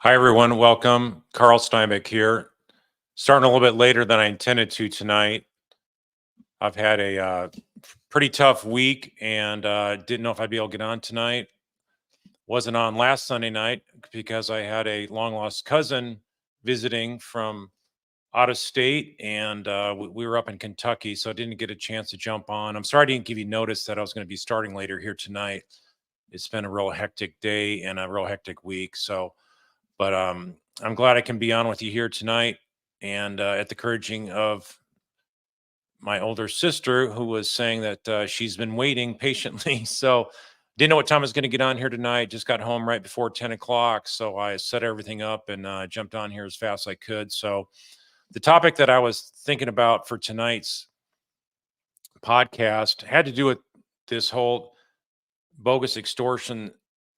Hi, everyone. Welcome. Carl Steinbeck here. Starting a little bit later than I intended to tonight. I've had a pretty tough week and didn't know if I'd be able to get on tonight. Wasn't on last Sunday night because I had a long lost cousin visiting from out of state and we were up in Kentucky, so I didn't get a chance to jump on. I'm sorry I didn't give you notice that I was going to be starting later here tonight. It's been a real hectic day and a real hectic week. But I'm glad I can be on with you here tonight, and at the encouraging of my older sister, who was saying that she's been waiting patiently. So didn't know what time I was going to get on here tonight. Just got home right before 10 o'clock. So I set everything up and jumped on here as fast as I could. So the topic that I was thinking about for tonight's podcast had to do with this whole bogus extortion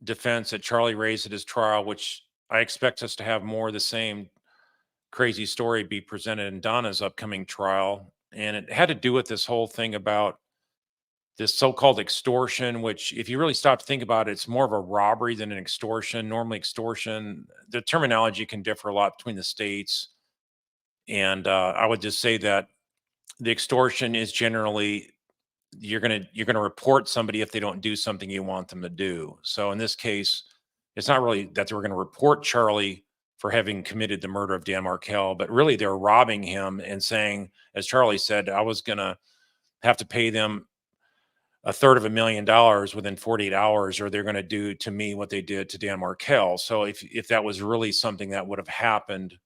defense that Charlie raised at his trial, which I expect us to have more of the same crazy story be presented in Donna's upcoming trial. And it had to do with this whole thing about this so-called extortion, which if you really stop to think about it, it's more of a robbery than an extortion. Normally extortion, the terminology can differ a lot between the states. And I would just say that the extortion is generally you're gonna report somebody if they don't do something you want them to do. So in this case, it's not really that they were going to report Charlie for having committed the murder of Dan Markel, but really they're robbing him and saying, as Charlie said, I was going to have to pay them a third of $1 million within 48 hours, or they're going to do to me what they did to Dan Markel. So if that was really something that would have happened,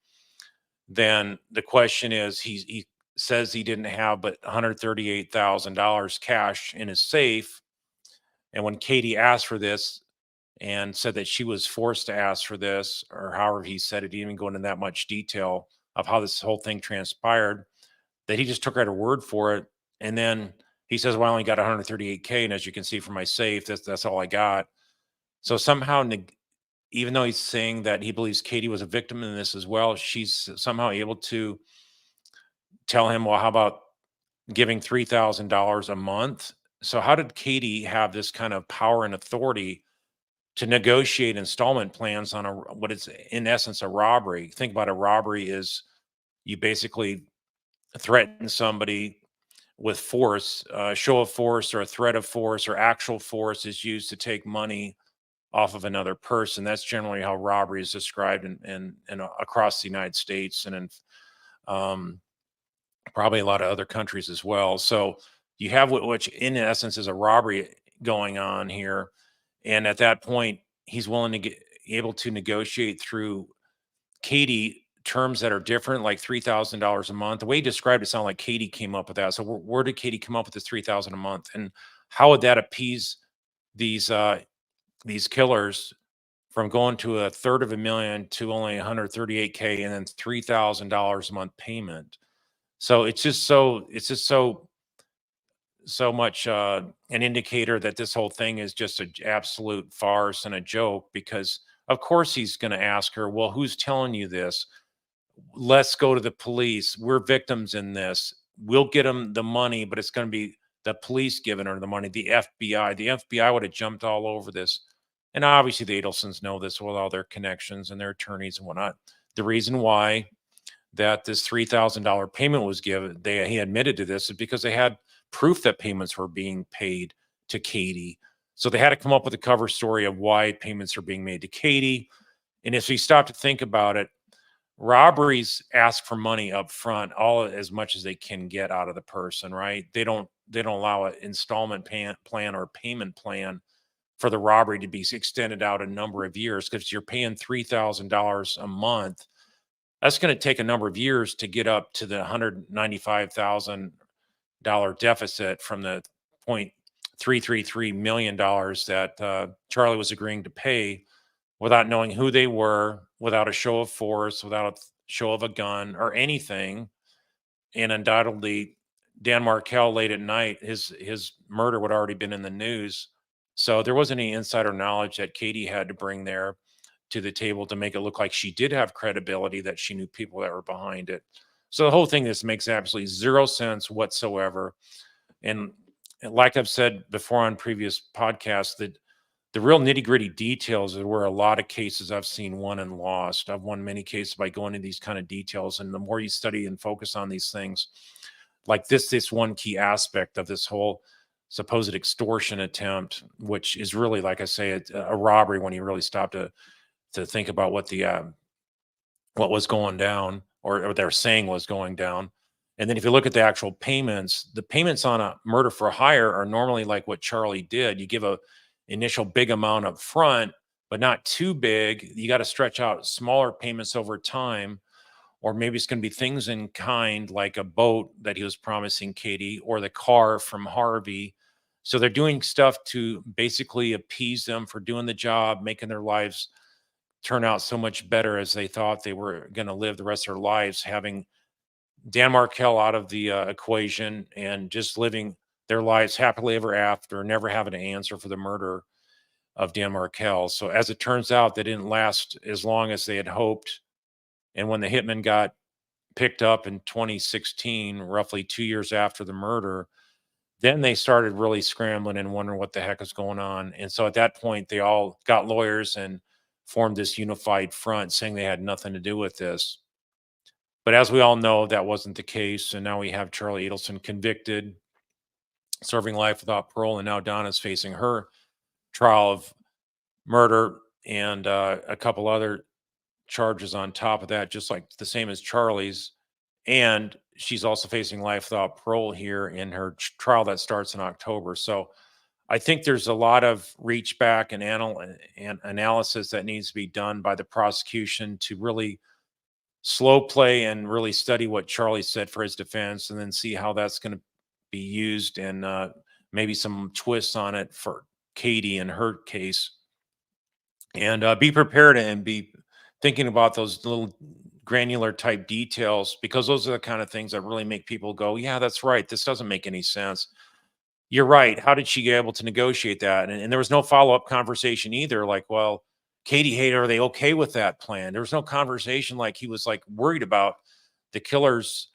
then the question is, he says he didn't have but $138,000 cash in his safe. And when Katie asked for this and said that she was forced to ask for this, or however he said it, he didn't even go into that much detail of how this whole thing transpired, that he just took her at her word for it. And then he says, well, I only got 138K. And as you can see from my safe, that's all I got. So somehow, even though he's saying that he believes Katie was a victim in this as well, she's somehow able to tell him, well, how about giving $3,000 a month? So how did Katie have this kind of power and authority to negotiate installment plans on what is in essence a robbery? Think about a robbery is you basically threaten somebody with force, show of force or a threat of force or actual force is used to take money off of another person. That's generally how robbery is described in across the United States and in um, probably a lot of other countries as well. So you have which in essence is a robbery going on here. And at that point, he's willing to get able to negotiate through Katie terms that are different, like $3,000 a month. The way he described it sounded like Katie came up with that. So where did Katie come up with this 3,000 a month? And how would that appease these killers from going to a third of a million to only 138K and then $3,000 a month payment? So it's just so much an indicator that this whole thing is just an absolute farce and a joke, because of course he's going to ask her, well, who's telling you this? Let's go to the police. We're victims in this. We'll get them the money, but it's going to be the police giving her the money. The FBI would have jumped all over this. And obviously the Adelsons know this with all their connections and their attorneys and whatnot. The reason why that this $3,000 payment was given, he admitted to this, is because they had proof that payments were being paid to Katie. So they had to come up with a cover story of why payments are being made to Katie. And if you stop to think about it, robberies ask for money up front, all as much as they can get out of the person, right? They don't allow an installment plan or payment plan for the robbery to be extended out a number of years, because you're paying $3,000 a month. That's going to take a number of years to get up to the $195,000 deficit from the $0.333 million that Charlie was agreeing to pay without knowing who they were, without a show of force, without a show of a gun or anything. And undoubtedly, Dan Markel late at night, his murder would already been in the news. So there wasn't any insider knowledge that Katie had to bring there to the table to make it look like she did have credibility, that she knew people that were behind it. So the whole thing, this makes absolutely zero sense whatsoever. And like I've said before on previous podcasts, that the real nitty gritty details are where a lot of cases I've seen won and lost. I've won many cases by going into these kind of details. And the more you study and focus on these things, like this one key aspect of this whole supposed extortion attempt, which is really, like I say, a robbery when you really stop to think about what was going down, or they're saying was going down. And then if you look at the actual payments, the payments on a murder for hire are normally like what Charlie did. You give a initial big amount up front, but not too big. You got to stretch out smaller payments over time, or maybe it's going to be things in kind like a boat that he was promising Katie, or the car from Harvey. So they're doing stuff to basically appease them for doing the job, making their lives turn out so much better as they thought they were going to live the rest of their lives, having Dan Markel out of the equation and just living their lives happily ever after, never having to answer for the murder of Dan Markel. So as it turns out, they didn't last as long as they had hoped. And when the hitman got picked up in 2016, roughly 2 years after the murder, then they started really scrambling and wondering what the heck is going on. And so at that point, they all got lawyers and formed this unified front saying they had nothing to do with this. But as we all know, that wasn't the case. And now we have Charlie Adelson convicted, serving life without parole. And now Donna's facing her trial of murder and a couple other charges on top of that, just like the same as Charlie's. And she's also facing life without parole here in her trial that starts in October. So I think there's a lot of reach back and, and analysis that needs to be done by the prosecution to really slow play and really study what Charlie said for his defense, and then see how that's going to be used, and maybe some twists on it for Katie and her case. And be prepared and be thinking about those little granular type details, because those are the kind of things that really make people go, yeah, that's right. This doesn't make any sense. You're right. How did she get able to negotiate that? And there was no follow-up conversation either. Like, well, Katie, hey, are they okay with that plan? There was no conversation like he was like worried about the killers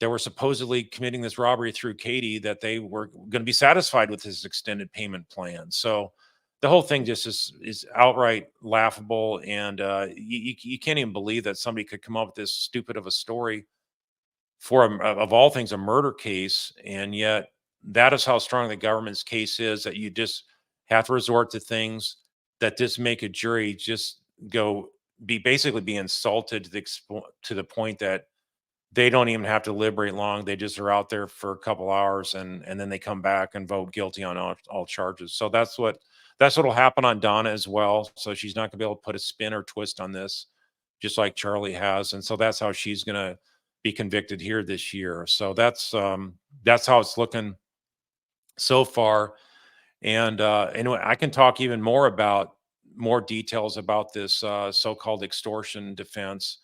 that were supposedly committing this robbery through Katie, that they were going to be satisfied with his extended payment plan. So the whole thing just is outright laughable. And you can't even believe that somebody could come up with this stupid of a story for of all things, a murder case. And yet that is how strong the government's case is, that you just have to resort to things that just make a jury just go be insulted to to the point that they don't even have to deliberate long. They just are out there for a couple hours, and then they come back and vote guilty on all charges. So that's what'll happen on Donna as well. So she's not gonna be able to put a spin or twist on this, just like Charlie has. And so that's how she's gonna be convicted here this year. So that's how it's looking so far. And anyway, I can talk even more about more details about this so-called extortion defense,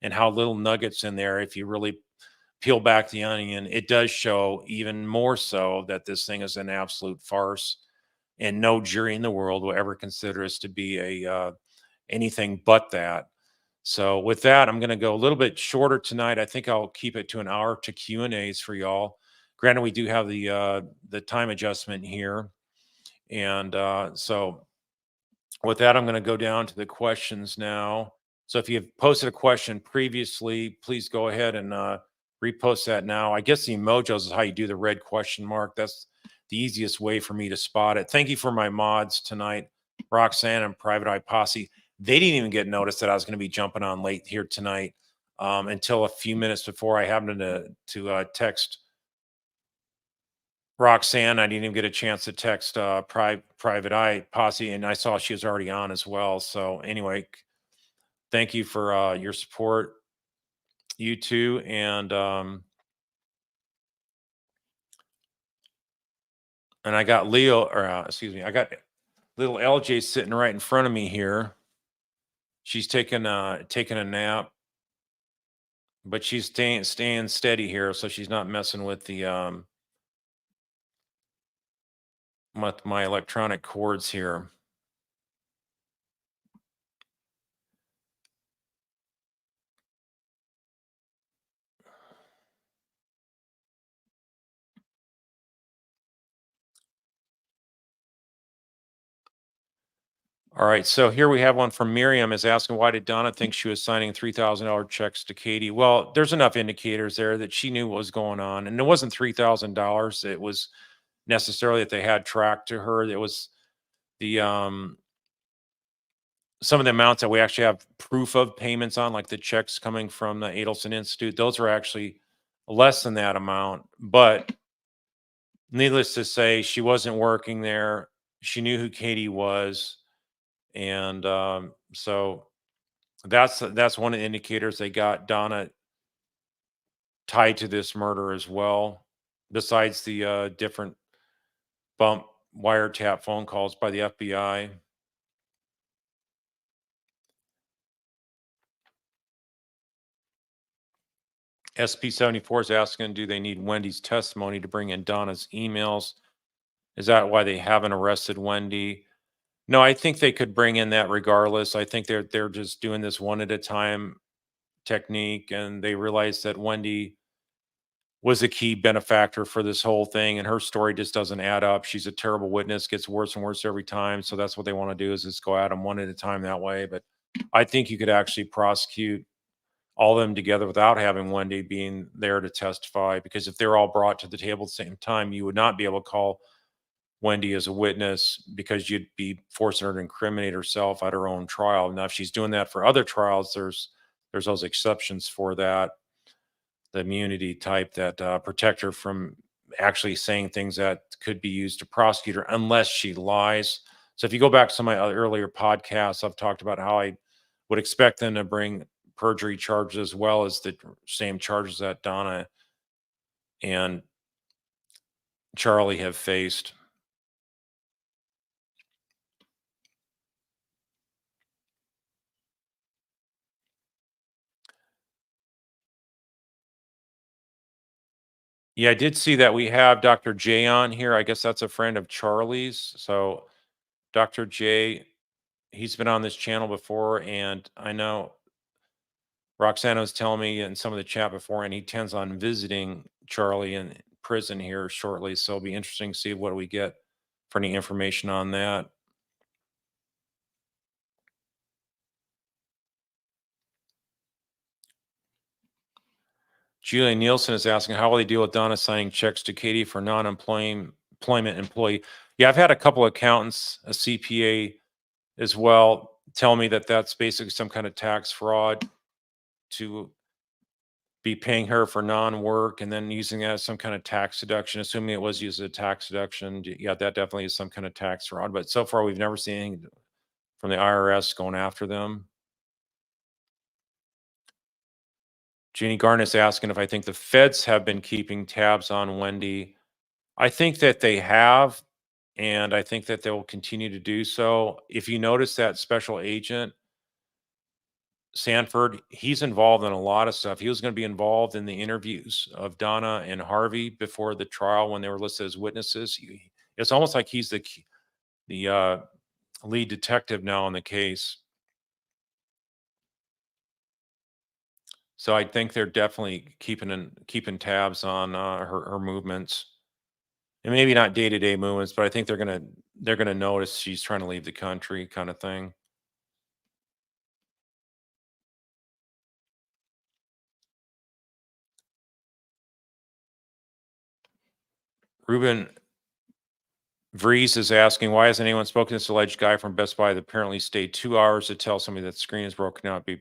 and how little nuggets in there, if you really peel back the onion, it does show even more so that this thing is an absolute farce, and no jury in the world will ever consider us to be a anything but that. So with that, I'm going to go a little bit shorter tonight. I think I'll keep it to an hour to Q and A's for y'all. Granted, we do have the time adjustment here, and so with that, I'm going to go down to the questions now. So if you've posted a question previously, please go ahead and repost that now. I guess the emojis is how you do the red question mark. That's the easiest way for me to spot it. Thank you for my mods tonight, Roxanne and Private Eye Posse. They didn't even get notice that I was going to be jumping on late here tonight, until a few minutes before I happened to text Roxanne. I didn't even get a chance to text Private Eye Posse, and I saw she was already on as well. So anyway, thank you for your support, you two. And I got Leo, or excuse me, I got little LJ sitting right in front of me here. She's taking a nap, but she's staying steady here, so she's not messing with the with my electronic cords here. All right, so here we have one from Miriam is asking, why did Donna think she was signing $3,000 checks to Katie? Well, there's enough indicators there that she knew what was going on, and it wasn't $3,000. It was necessarily that they had tracked to her. It was the some of the amounts that we actually have proof of payments on, like the checks coming from the Adelson Institute. Those are actually less than that amount, but needless to say, she wasn't working there. She knew who Katie was, and so that's one of the indicators they got Donna tied to this murder as well. Besides the different bump wiretap phone calls by the FBI. SP 74 is asking, do they need Wendy's testimony to bring in Donna's emails? Is that why they haven't arrested Wendy? No, I think they could bring in that regardless. I think they're just doing this one at a time technique, and they realize that Wendy was a key benefactor for this whole thing, and her story just doesn't add up. She's a terrible witness, gets worse and worse every time. So that's what they want to do, is just go at them one at a time that way. But I think you could actually prosecute all of them together without having Wendy being there to testify, because if they're all brought to the table at the same time, you would not be able to call Wendy as a witness, because you'd be forcing her to incriminate herself at her own trial. Now, if she's doing that for other trials, there's those exceptions for that, the immunity type that protect her from actually saying things that could be used to prosecute her unless she lies. So if you go back to some of my earlier podcasts, I've talked about how I would expect them to bring perjury charges as well as the same charges that Donna and Charlie have faced. Yeah, I did see that we have Dr. J on here. I guess that's a friend of Charlie's. So Dr. J, he's been on this channel before, and I know Roxana was telling me in some of the chat before, and he intends on visiting Charlie in prison here shortly. So it'll be interesting to see what we get for any information on that. Julie Nielsen is asking, how will they deal with Donna signing checks to Katie for non-employment employee? Yeah, I've had a couple of accountants, a CPA as well, tell me that that's basically some kind of tax fraud, to be paying her for non-work and then using that as some kind of tax deduction, assuming it was used as a tax deduction. Yeah, that definitely is some kind of tax fraud. But so far, we've never seen anything from the IRS going after them. Jeannie Garnet's asking if I think the feds have been keeping tabs on Wendy. I think that they have, and I think that they will continue to do so. If you notice that special agent, Sanford, he's involved in a lot of stuff. He was going to be involved in the interviews of Donna and Harvey before the trial when they were listed as witnesses. It's almost like he's the lead detective now in the case. So I think they're definitely keeping tabs on her movements, and maybe not day to day movements, but I think they're gonna notice she's trying to leave the country, kind of thing. Ruben Vries is asking, why hasn't anyone spoken to this alleged guy from Best Buy that apparently stayed 2 hours to tell somebody that the screen is broken out, be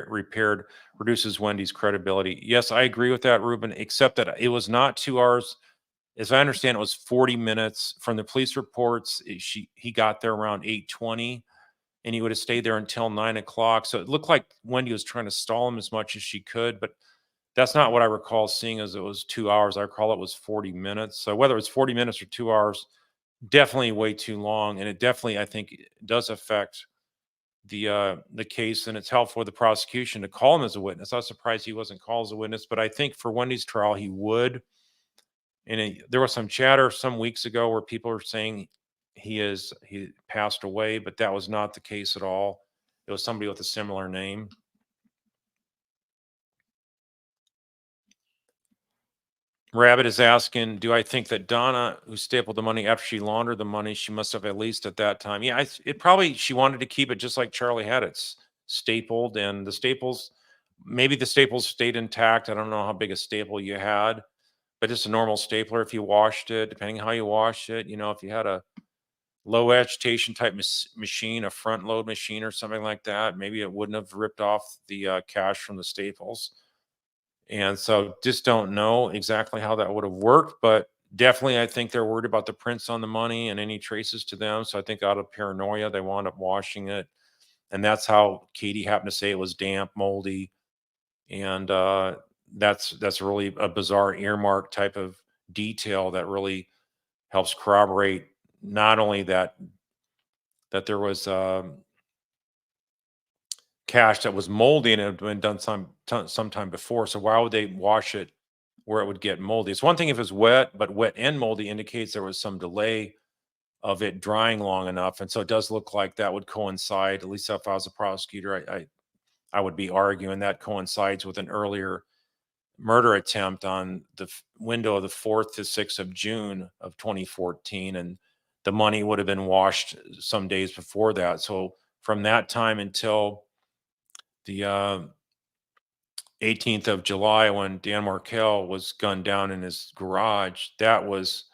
repaired, reduces Wendy's credibility? Yes, I agree with that, Ruben, except that it was not 2 hours. As I understand, it was 40 minutes. From the police reports, he got there around 8:20, and he would have stayed there until 9 o'clock. So it looked like Wendy was trying to stall him as much as she could, but that's not what I recall seeing as it was 2 hours. I recall it was 40 minutes. So whether it's 40 minutes or 2 hours, definitely way too long. And it definitely, I think, does affect the case. And it's helpful for the prosecution to call him as a witness. I was surprised he wasn't called as a witness, but I think for Wendy's trial, he would. And there was some chatter some weeks ago where people were saying he passed away, but that was not the case at all. It was somebody with a similar name. Rabbit is asking, do I think that Donna, who stapled the money after she laundered the money, she must have at least at that time? Yeah, it probably she wanted to keep it just like Charlie had it stapled, and the staples, maybe the staples stayed intact. I don't know how big a staple you had, but just a normal stapler. If you washed it, depending how you wash it, if you had a low agitation type machine, a front load machine or something like that, maybe it wouldn't have ripped off the cash from the staples. And so just don't know exactly how that would have worked, but definitely I think they're worried about the prints on the money and any traces to them. So I think out of paranoia, they wound up washing it. And that's how Katie happened to say it was damp, moldy. And that's really a bizarre earmark type of detail that really helps corroborate not only that there was cash that was moldy and it had been done sometime before. So why would they wash it where it would get moldy? It's one thing if it's wet, but wet and moldy indicates there was some delay of it drying long enough. And so it does look like that would coincide. At least if I was a prosecutor, I would be arguing that coincides with an earlier murder attempt on the window of the 4th to 6th of June of 2014, and the money would have been washed some days before that. So from that time until the 18th of July, when Dan Markel was gunned down in his garage, that was,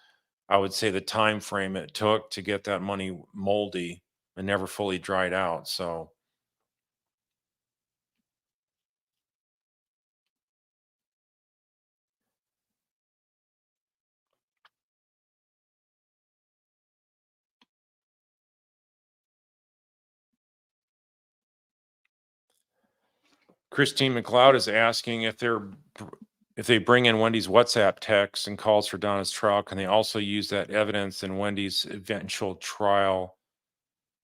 I would say, the time frame it took to get that money moldy and never fully dried out. So Christine McLeod is asking if they bring in Wendy's WhatsApp texts and calls for Donna's trial, can they also use that evidence in Wendy's eventual trial?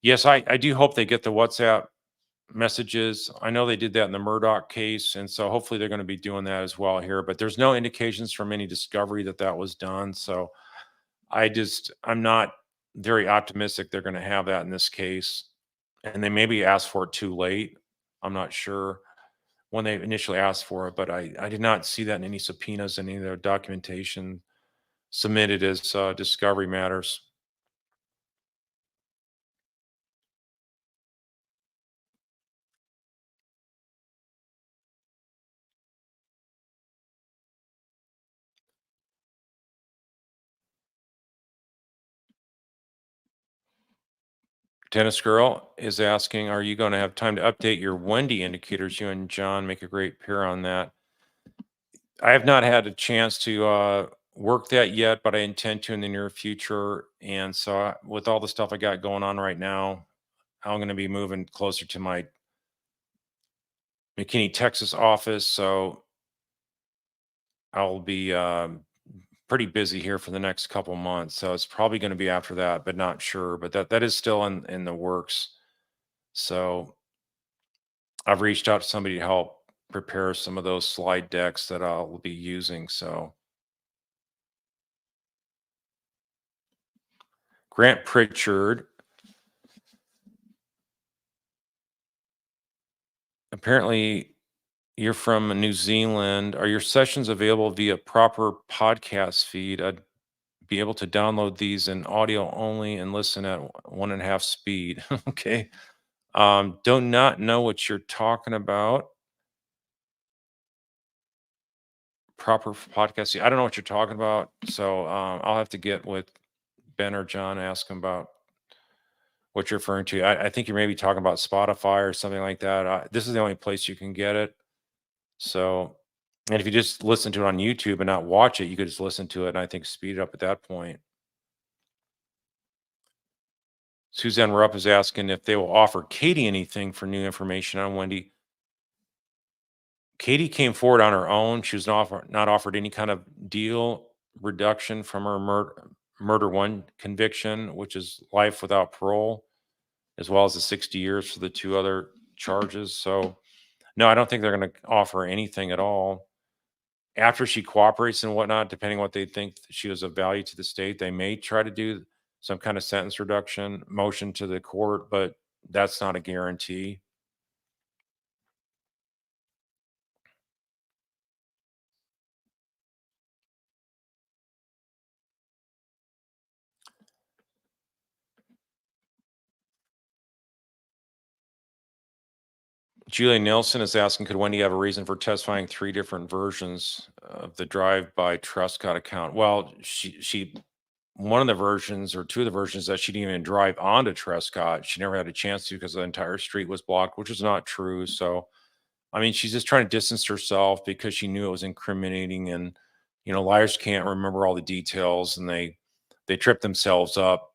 Yes, I do hope they get the WhatsApp messages. I know they did that in the Murdoch case, and so hopefully they're going to be doing that as well here. But there's no indications from any discovery that that was done. So I'm not very optimistic they're going to have that in this case, and they maybe asked for it too late. I'm not sure when they initially asked for it, but I did not see that in any subpoenas, any of their documentation submitted as discovery matters. Tennis Girl is asking, are you going to have time to update your Wendy indicators? You and John make a great pair on that. I have not had a chance to work that yet, but I intend to in the near future. And so, with all the stuff I got going on right now, I'm going to be moving closer to my McKinney, Texas office. So, I'll be pretty busy here for the next couple months. So, it's probably going to be after that, but not sure. But that is still in the works. So, I've reached out to somebody to help prepare some of those slide decks that I'll be using. So, Grant Pritchard, apparently you're from New Zealand. Are your sessions available via proper podcast feed? I'd be able to download these in audio only and listen at 1.5 speed. Okay. Do not know what you're talking about. Proper podcast feed. I don't know what you're talking about. So I'll have to get with Ben or John, ask them about what you're referring to. I think you're maybe talking about Spotify or something like that. This is the only place you can get it. So, and if you just listen to it on YouTube and not watch it, you could just listen to it and I think speed it up at that point. Suzanne Rupp is asking if they will offer Katie anything for new information on Wendy. Katie came forward on her own. She was not offered any kind of deal reduction from her murder one conviction, which is life without parole, as well as the 60 years for the two other charges. So, no, I don't think they're going to offer anything at all. After she cooperates and whatnot, depending what they think she was of value to the state, they may try to do some kind of sentence reduction motion to the court, but that's not a guarantee. Julie Nielsen is asking, could Wendy have a reason for testifying three different versions of the drive-by Trustcott account? Well, she one of the versions or two of the versions that she didn't even drive onto Trescott. She never had a chance to because the entire street was blocked, which is not true. So, I mean, she's just trying to distance herself because she knew it was incriminating, and liars can't remember all the details, and they trip themselves up.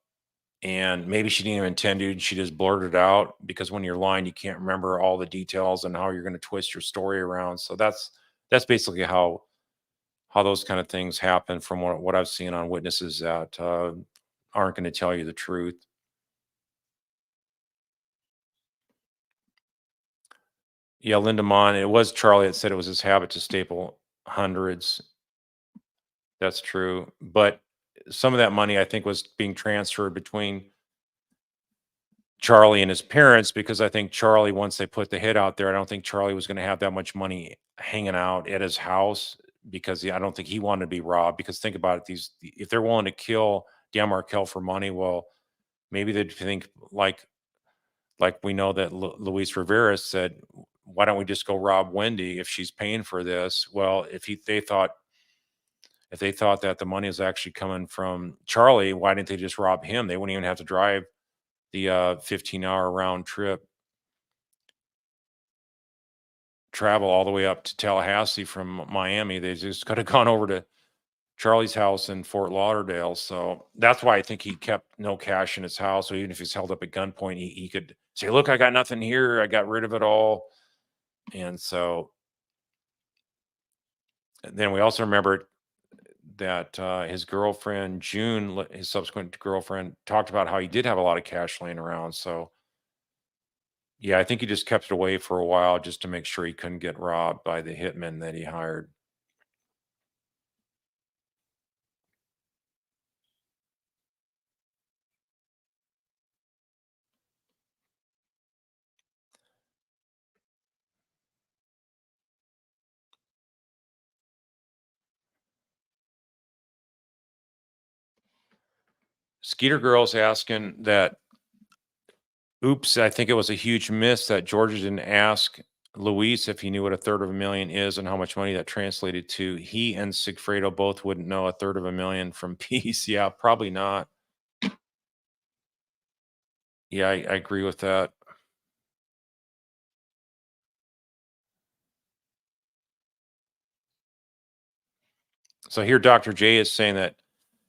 And maybe she didn't even intend to. She just blurted out because when you're lying, you can't remember all the details and how you're going to twist your story around. So that's basically how those kind of things happen from what I've seen on witnesses that aren't going to tell you the truth. Yeah, Linda Mon, it was Charlie that said it was his habit to staple hundreds. That's true. But some of that money I think was being transferred between Charlie and his parents because I think Charlie, once they put the hit out there, I don't think Charlie was going to have that much money hanging out at his house because I don't think he wanted to be robbed. Because think about it, if they're willing to kill Dan Markel for money, well, maybe they'd think like we know that Luis Rivera said, why don't we just go rob Wendy if she's paying for this? Well, if they thought that the money was actually coming from Charlie, why didn't they just rob him? They wouldn't even have to drive the 15-hour round trip travel all the way up to Tallahassee from Miami. They just could have gone over to Charlie's house in Fort Lauderdale. So that's why I think he kept no cash in his house. So even if he's held up at gunpoint, he could say, look, I got nothing here. I got rid of it all. And so then we also remember that his girlfriend, June, his subsequent girlfriend, talked about how he did have a lot of cash laying around. So yeah, I think he just kept it away for a while just to make sure he couldn't get robbed by the hitman that he hired. Skeeter Girl's asking that, oops, I think it was a huge miss that Georgia didn't ask Luis if he knew what a third of a million is and how much money that translated to. He and Sigfredo both wouldn't know a third of a million from peace. Yeah, probably not. Yeah, I agree with that. So here, Dr. J is saying that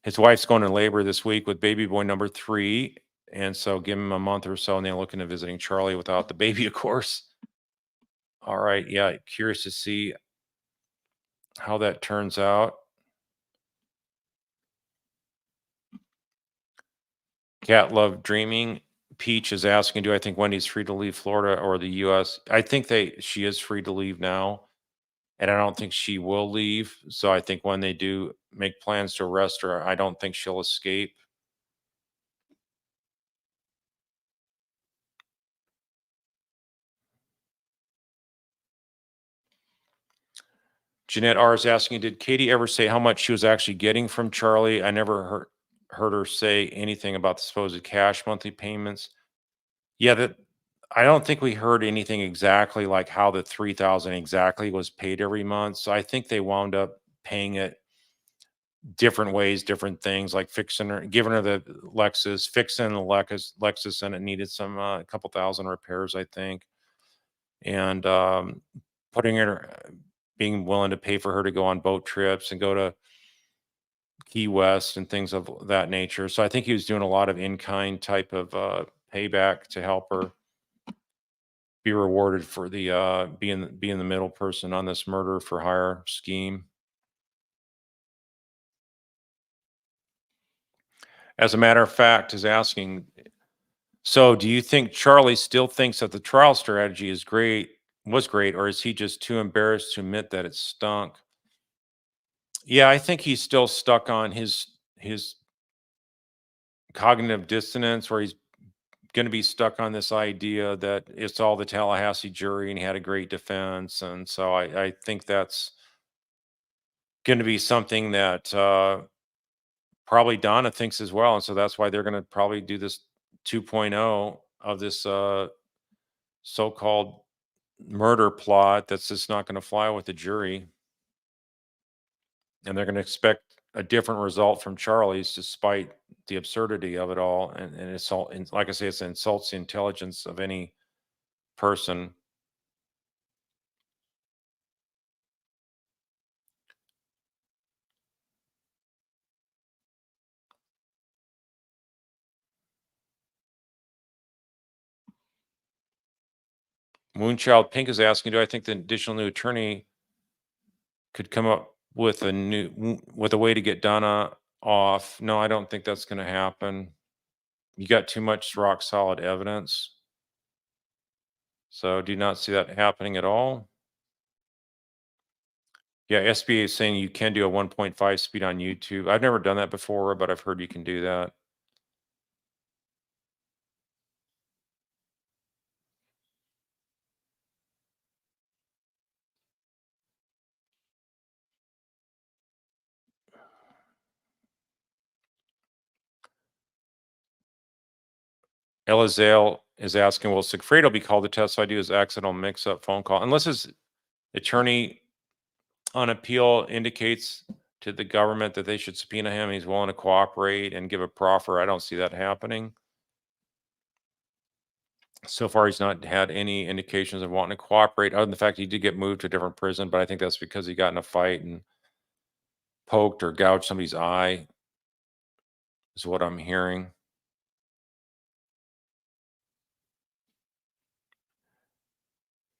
his wife's going to labor this week with baby boy number 3. And so give him a month or so and they'll look into visiting Charlie without the baby, of course. All right. Yeah. Curious to see how that turns out. Cat Love Dreaming. Peach is asking, do I think Wendy's free to leave Florida or the US? I think she is free to leave now. And I don't think she will leave. So I think when they do make plans to arrest her, I don't think she'll escape. Jeanette R is asking, did Katie ever say how much she was actually getting from Charlie? I never heard her say anything about the supposed cash monthly payments. Yeah, that I don't think we heard anything exactly like how the 3,000 exactly was paid every month. So I think they wound up paying it different ways, different things like fixing her, giving her the Lexus, fixing the Lexus, and it needed some a couple thousand repairs, I think, and putting her, being willing to pay for her to go on boat trips and go to Key West and things of that nature. So I think he was doing a lot of in kind type of payback to help her be rewarded for the being the middle person on this murder for hire scheme. As a matter of fact, is asking, so do you think Charlie still thinks that the trial strategy was great, or is he just too embarrassed to admit that it stunk? Yeah, I think he's still stuck on his cognitive dissonance where he's going to be stuck on this idea that it's all the Tallahassee jury and he had a great defense. And so I think that's going to be something that probably Donna thinks as well. And so that's why they're going to probably do this 2.0 of this so called murder plot that's just not going to fly with the jury, and they're going to expect a different result from Charlie's, despite the absurdity of it all. And it's all, and like I say, it insults the intelligence of any person. Moonchild Pink is asking, do I think the additional new attorney could come up with with a way to get Donna off? No, I don't think that's going to happen. You got too much rock solid evidence. So do you not see that happening at all? Yeah, SBA is saying you can do a 1.5 speed on YouTube. I've never done that before, but I've heard you can do that. Elizale is asking, will Sigfredo be called to testify to his accidental mix-up phone call? Unless his attorney on appeal indicates to the government that they should subpoena him and he's willing to cooperate and give a proffer, I don't see that happening. So far, he's not had any indications of wanting to cooperate, other than the fact he did get moved to a different prison, but I think that's because he got in a fight and poked or gouged somebody's eye, is what I'm hearing.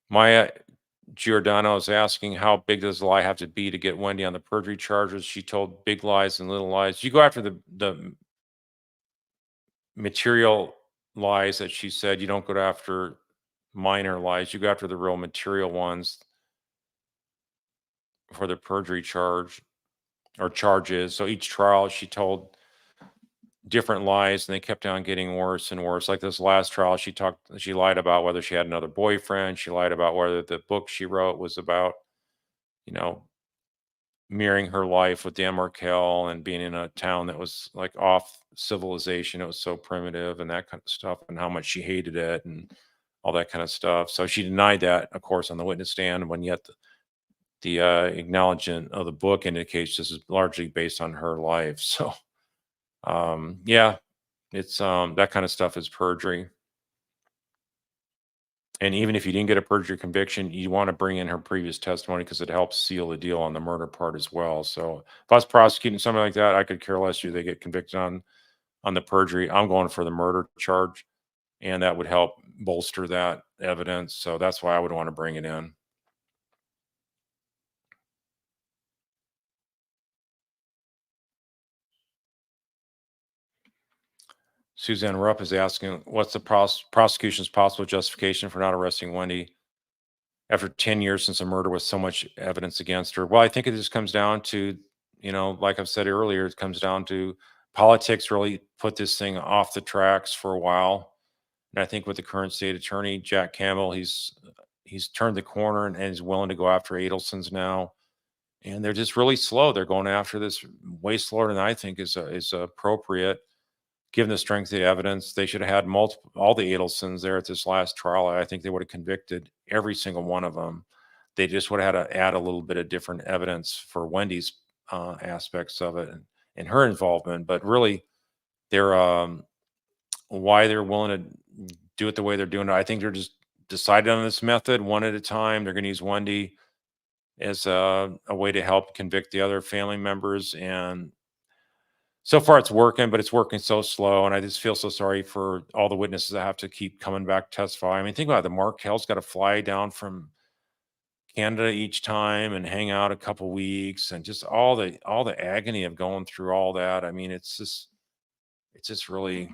Maya Giordano is asking, how big does the lie have to be to get Wendy on the perjury charges? She told big lies and little lies. You go after the material lies that she said. You don't go after minor lies. You go after the real material ones for the perjury charge or charges. So each trial, she told different lies, and they kept on getting worse and worse. Like this last trial, she lied about whether she had another boyfriend. She lied about whether the book she wrote was about, you know, mirroring her life with Dan Markel and being in a town that was like off civilization. It was so primitive and that kind of stuff, and how much she hated it and all that kind of stuff. So she denied that, of course, on the witness stand, when yet the acknowledgement of the book indicates this is largely based on her life. So yeah, it's that kind of stuff is perjury. And even if you didn't get a perjury conviction, you want to bring in her previous testimony because it helps seal the deal on the murder part as well. So if I was prosecuting something like that, I could care less who they get convicted on the perjury. I'm going for the murder charge, and that would help bolster that evidence. So that's why I would want to bring it in. Suzanne Rupp is asking, what's the prosecution's possible justification for not arresting Wendy after 10 years since a murder with so much evidence against her? Well, I think it just comes down to, like I've said earlier, it comes down to politics really put this thing off the tracks for a while. And I think with the current state attorney, Jack Campbell, he's turned the corner and is willing to go after Adelson's now. And they're just really slow. They're going after this way slower than I think is appropriate. Given the strength of the evidence, they should have had all the Adelsons there at this last trial. I think they would have convicted every single one of them. They just would have had to add a little bit of different evidence for Wendy's aspects of it and her involvement. But really, they're why they're willing to do it the way they're doing it. I think they're just decided on this method one at a time. They're going to use Wendy as a way to help convict the other family members, and so far it's working, but it's working so slow. And I just feel so sorry for all the witnesses that have to keep coming back to testify. I mean, think about it. The Markel's got to fly down from Canada each time and hang out a couple weeks, and just all the agony of going through all that. I mean, it's just really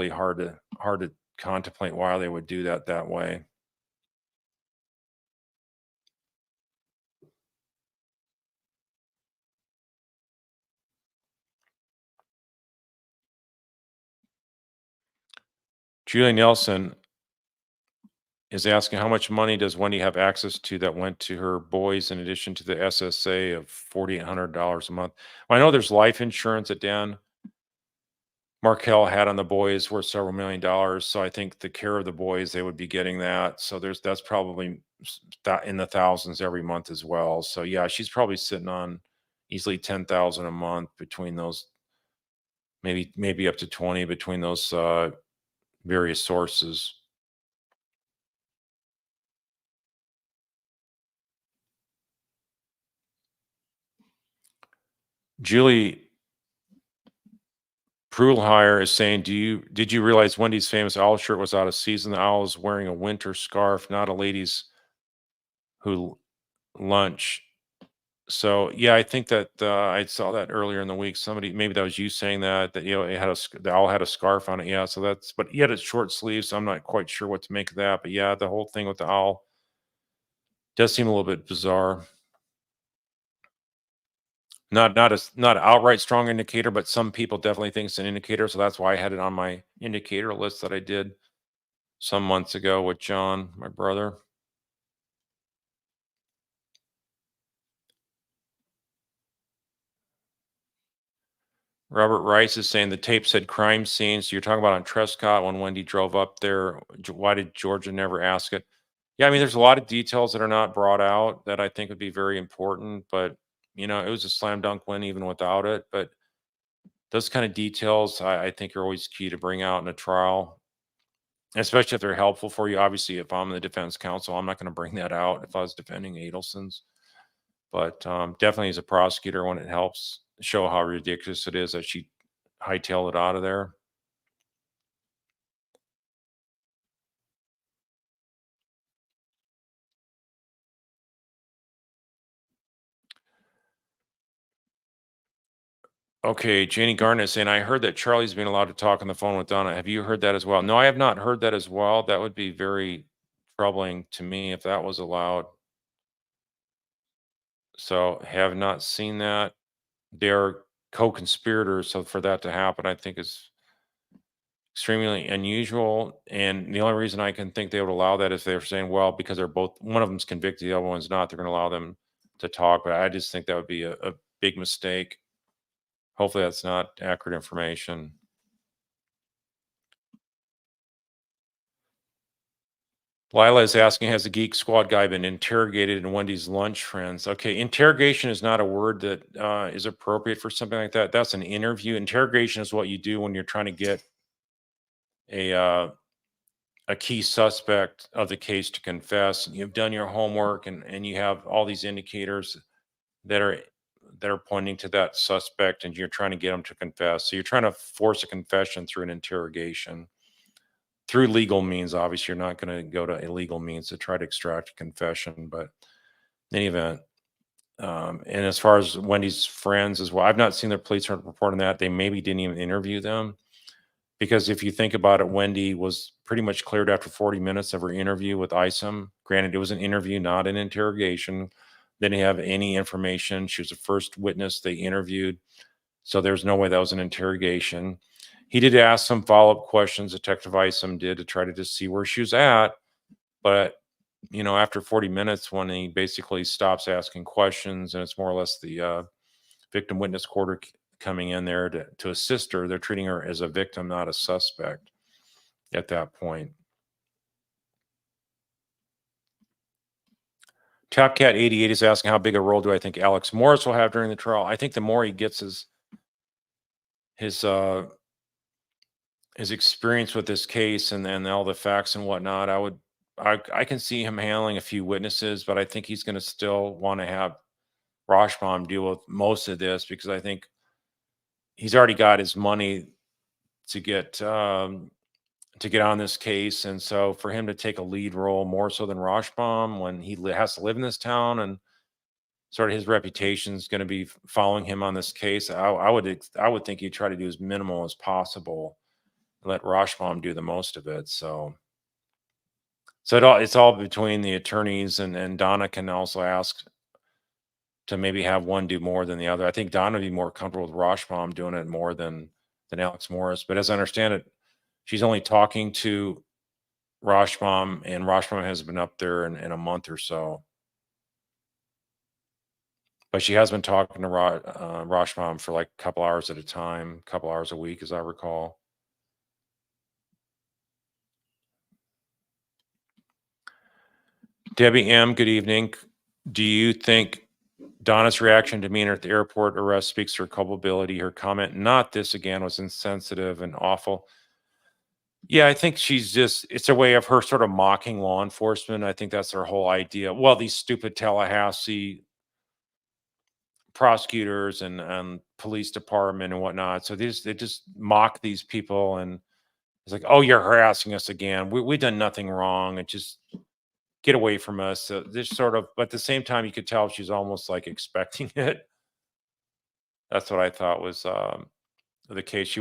hard to contemplate why they would do that way. Julie Nelson is asking, how much money does Wendy have access to that went to her boys in addition to the SSA of $4,800 a month? Well, I know there's life insurance that Dan Markel had on the boys worth several $1 million. So I think the care of the boys, they would be getting that. So that's probably that in the thousands every month as well. So yeah, she's probably sitting on easily 10,000 a month between those, maybe up to 20 between those various sources. Julie Prulhire is saying, did you realize Wendy's famous owl shirt was out of season? The owl is wearing a winter scarf, not a lady's who lunch. So yeah, I think that I saw that earlier in the week. Somebody, maybe that was you saying that it had the owl had a scarf on it. Yeah, so but he had a short sleeve, so I'm not quite sure what to make of that. But yeah, the whole thing with the owl does seem a little bit bizarre. Not an outright strong indicator, but some people definitely think it's an indicator. So that's why I had it on my indicator list that I did some months ago with John, my brother. Robert Rice is saying the tape said crime scene. So you're talking about on Trescott when Wendy drove up there. Why did Georgia never ask it? Yeah, I mean, there's a lot of details that are not brought out that I think would be very important. But it was a slam dunk win even without it. But those kind of details, I think, are always key to bring out in a trial, especially if they're helpful for you. Obviously, if I'm the defense counsel, I'm not going to bring that out if I was defending Adelson's. But definitely as a prosecutor, when it helps show how ridiculous it is that she hightailed it out of there. Okay, Janie Garnett saying, I heard that Charlie's being allowed to talk on the phone with Donna. Have you heard that as well? No, I have not heard that as well. That would be very troubling to me if that was allowed. So have not seen that. They're co-conspirators, so for that to happen, I think is extremely unusual. And the only reason I can think they would allow that is they're saying, well, because they're both one of them's convicted, the other one's not, they're going to allow them to talk. But I just think that would be a big mistake. Hopefully that's not accurate information. Lila is asking, has the Geek Squad guy been interrogated in Wendy's lunch friends? Okay, interrogation is not a word that is appropriate for something like that. That's an interview. Interrogation is what you do when you're trying to get a uh, a key suspect of the case to confess. You've done your homework, and you have all these indicators that are pointing to that suspect, and you're trying to get them to confess. So you're trying to force a confession through an interrogation. Through legal means, obviously, you're not going to go to illegal means to try to extract a confession. But in any event, and as far as Wendy's friends as well, I've not seen their police report on that. They maybe didn't even interview them because if you think about it, Wendy was pretty much cleared after 40 minutes of her interview with Isom. Granted, it was an interview, not an interrogation. They didn't have any information. She was the first witness they interviewed. So there's no way that was an interrogation. He did ask some follow-up questions, Detective Isom did, to try to just see where she was at. But, after 40 minutes, when he basically stops asking questions and it's more or less the victim witness quarter coming in there to assist her, they're treating her as a victim, not a suspect at that point. Top Cat 88 is asking, how big a role do I think Alex Morris will have during the trial? I think the more he gets his experience with this case and all the facts and whatnot, I can see him handling a few witnesses, but I think he's going to still want to have Rashbaum deal with most of this because I think he's already got his money to get on this case, and so for him to take a lead role more so than Rashbaum when he has to live in this town and sort of his reputation is going to be following him on this case, I would think he'd try to do as minimal as possible, let Rashbaum do the most of it. So it's all between the attorneys, and Donna can also ask to maybe have one do more than the other. I think Donna would be more comfortable with Rashbaum doing it more than Alex Morris. But as I understand it, she's only talking to Rashbaum, and Rashbaum has been up there in a month or so. But she has been talking to Rashbaum for like a couple hours at a time, a couple hours a week, as I recall. Debbie M, good evening. Do you think Donna's reaction to Meaner at the airport arrest speaks to her culpability? Her comment, not this again, was insensitive and awful. Yeah, I think she's just, it's a way of her sort of mocking law enforcement. I think that's her whole idea. Well, these stupid Tallahassee prosecutors and police department and whatnot. So they just mock these people, and it's like, oh, you're harassing us again. We done nothing wrong. And just get away from us. So this sort of, but at the same time, you could tell she's almost like expecting it. That's what I thought was the case. She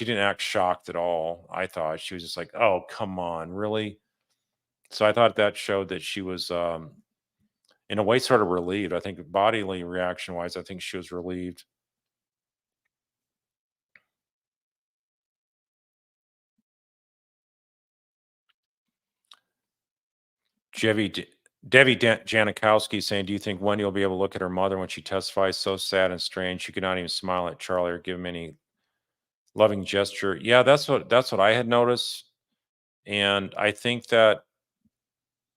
didn't act shocked at all. I thought she was just like, oh, come on, really? So I thought that showed that she was, in a way, sort of relieved. I think bodily reaction wise, I think she was relieved. Debbie, Janikowski saying, do you think Wendy will be able to look at her mother when she testifies? So sad and strange. She could not even smile at Charlie or give him any loving gesture. Yeah, that's what I had noticed. And I think that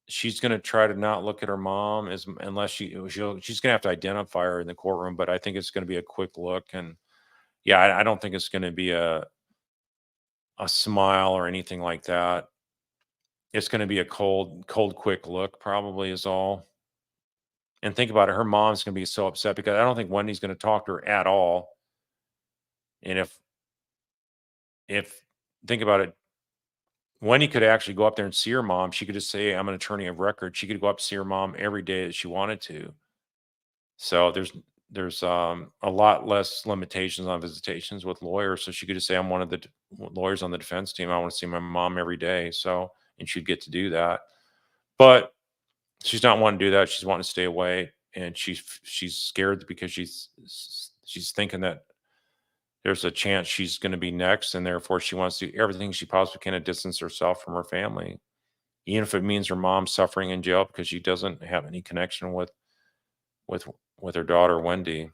she's going to try to not look at her mom as unless she's going to have to identify her in the courtroom, but I think it's going to be a quick look. And yeah, I don't think it's going to be a smile or anything like that. It's going to be a cold quick look, probably, is all. And think about it, her mom's going to be so upset because I don't think Wendy's going to talk to her at all. And if think about it, Wendy could actually go up there and see her mom. She could just say, I'm an attorney of record. She could go up to see her mom every day that she wanted to. So there's a lot less limitations on visitations with lawyers. So she could just say, I'm one of the lawyers on the defense team. I want to see my mom every day. So, and she'd get to do that. But she's not wanting to do that. She's wanting to stay away. And she's scared because she's thinking that there's a chance she's going to be next. And therefore she wants to do everything she possibly can to distance herself from her family, even if it means her mom suffering in jail because she doesn't have any connection with with her daughter Wendy.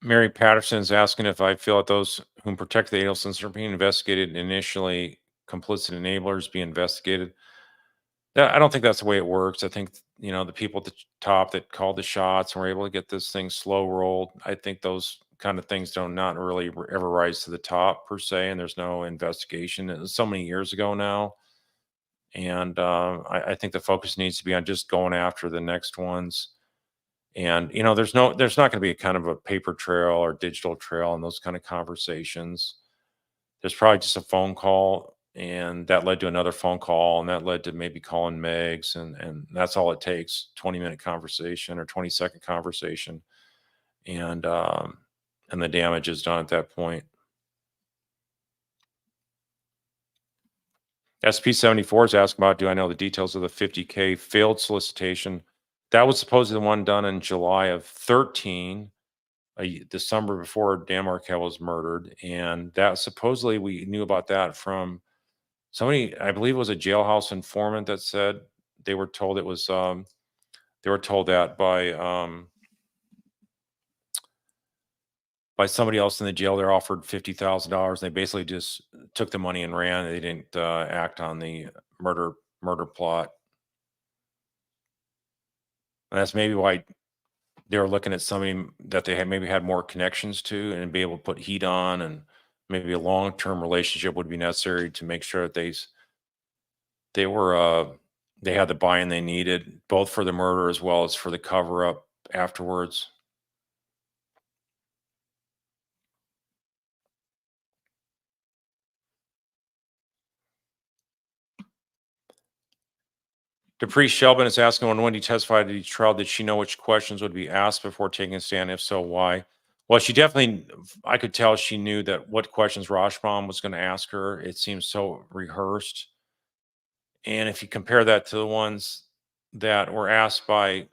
Mary Patterson is asking if I feel that those whom protect the Adelsons are being investigated initially, complicit enablers be investigated. I don't think that's the way it works. I think, the people at the top that called the shots and were able to get this thing slow rolled. I think those kind of things don't not really ever rise to the top per se, and there's no investigation. It was so many years ago now, and I think the focus needs to be on just going after the next ones. And there's not going to be a kind of a paper trail or digital trail in those kind of conversations. There's probably just a phone call, and that led to another phone call, and that led to maybe calling Megs, and that's all it takes, 20-minute conversation or 20-second conversation, and and the damage is done at that point. SP74 is asking about, do I know the details of the 50K failed solicitation? That was supposedly the one done in July of 13, the summer before Dan Markel was murdered. And that supposedly we knew about that from somebody, I believe it was a jailhouse informant that said they were told it was, they were told that by somebody else in the jail. They're offered $50,000. They basically just took the money and ran. They didn't act on the murder plot. And that's maybe why they were looking at somebody that they had maybe had more connections to and be able to put heat on, and maybe a long-term relationship would be necessary to make sure that they were they had the buy-in they needed, both for the murder as well as for the cover-up afterwards. Dupree Shelburne is asking, when Wendy testified at each trial, did she know which questions would be asked before taking a stand? If so, why? Well, she definitely, I could tell she knew that what questions Rashbaum was going to ask her. It seems so rehearsed. And if you compare that to the ones that were asked by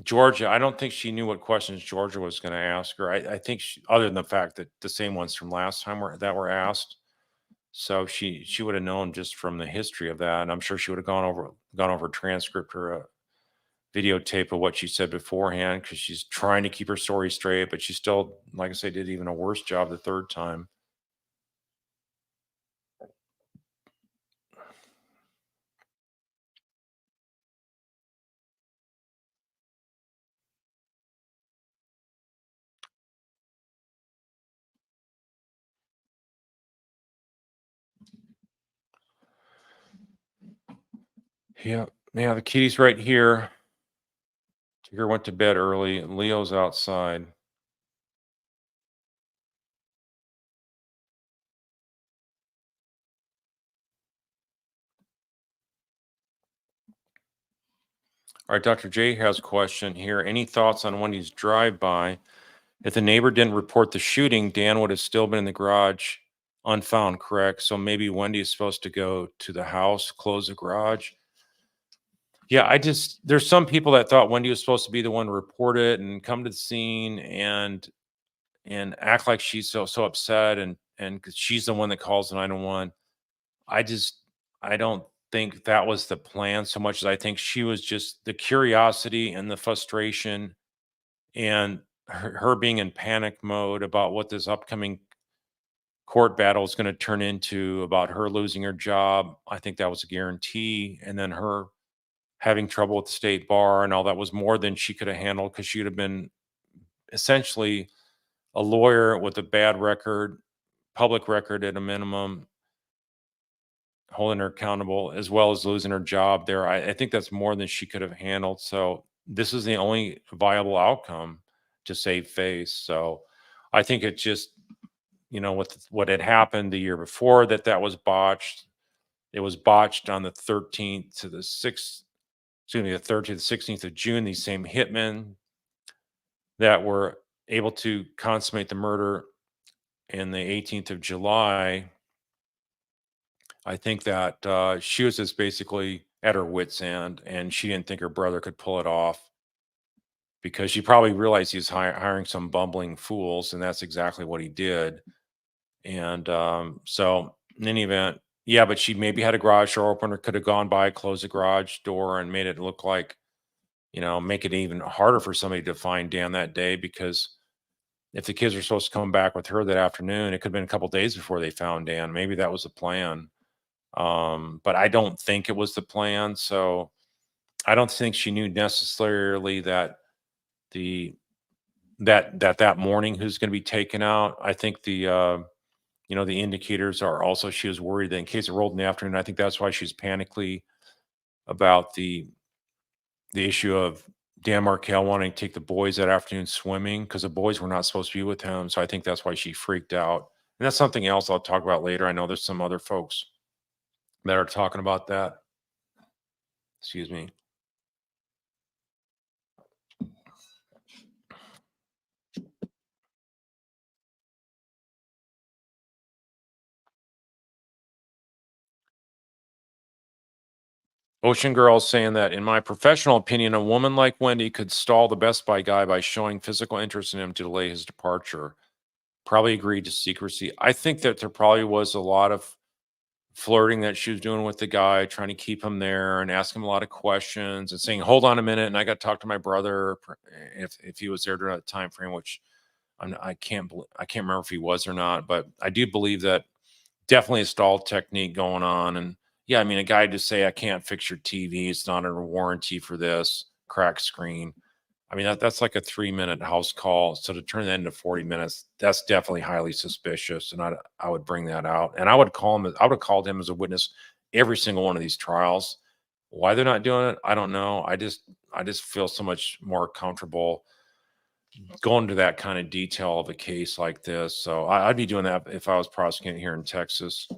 Georgia, I don't think she knew what questions Georgia was going to ask her. I think other than the fact that the same ones from last time that were asked, so she would have known just from the history of that, and I'm sure she would have gone over transcript or a videotape of what she said beforehand because she's trying to keep her story straight, but she still, like I say, did even a worse job the third time. Yeah. Yeah. The kitty's right here. Tigger went to bed early, and Leo's outside. All right. Dr. J has a question here. Any thoughts on Wendy's drive by? If the neighbor didn't report the shooting, Dan would have still been in the garage unfound, correct? So maybe Wendy is supposed to go to the house, close the garage. Yeah, there's some people that thought Wendy was supposed to be the one to report it and come to the scene and act like she's so upset and 'cause she's the one that calls the 911. I just I don't think that was the plan so much as I think she was just the curiosity and the frustration and her being in panic mode about what this upcoming court battle is going to turn into about her losing her job. I think that was a guarantee. And then her having trouble with the state bar and all that was more than she could have handled because she would have been essentially a lawyer with a bad record, public record at a minimum, holding her accountable as well as losing her job there. I think that's more than she could have handled. So this is the only viable outcome to save face. So I think it just, with what had happened the year before that was botched. It was botched on the 13th to the 6th, excuse me, the 3rd to the 16th of June. These same hitmen that were able to consummate the murder in the 18th of July. I think that she was just basically at her wits' end, and she didn't think her brother could pull it off because she probably realized he was hiring some bumbling fools, and that's exactly what he did. And so, in any event, yeah, but she maybe had a garage door opener, could have gone by, closed the garage door, and made it look like, make it even harder for somebody to find Dan that day because if the kids were supposed to come back with her that afternoon, it could have been a couple days before they found Dan. Maybe that was the plan. But I don't think it was the plan. So I don't think she knew necessarily that the that morning who's going to be taken out. I think the indicators are also she was worried that in case it rolled in the afternoon. I think that's why she's panically about the issue of Dan Markel wanting to take the boys that afternoon swimming because the boys were not supposed to be with him. So I think that's why she freaked out. And that's something else I'll talk about later. I know there's some other folks that are talking about that. Excuse me. Ocean Girl saying that, in my professional opinion, a woman like Wendy could stall the Best Buy guy by showing physical interest in him to delay his departure. Probably agreed to secrecy. I think that there probably was a lot of flirting that she was doing with the guy, trying to keep him there and ask him a lot of questions and saying, "Hold on a minute," and I got to talk to my brother if he was there during that time frame, which I can't remember if he was or not, but I do believe that definitely a stall technique going on. And yeah, I mean, a guy just say, "I can't fix your TV. It's not under warranty for this cracked screen." I mean, that's like a 3-minute house call. So to turn that into 40 minutes, that's definitely highly suspicious. And I would bring that out. And I would call him, I would have called him as a witness every single one of these trials. Why they're not doing it, I don't know. I just feel so much more comfortable going to that kind of detail of a case like this. So I'd be doing that if I was prosecuting here in Texas.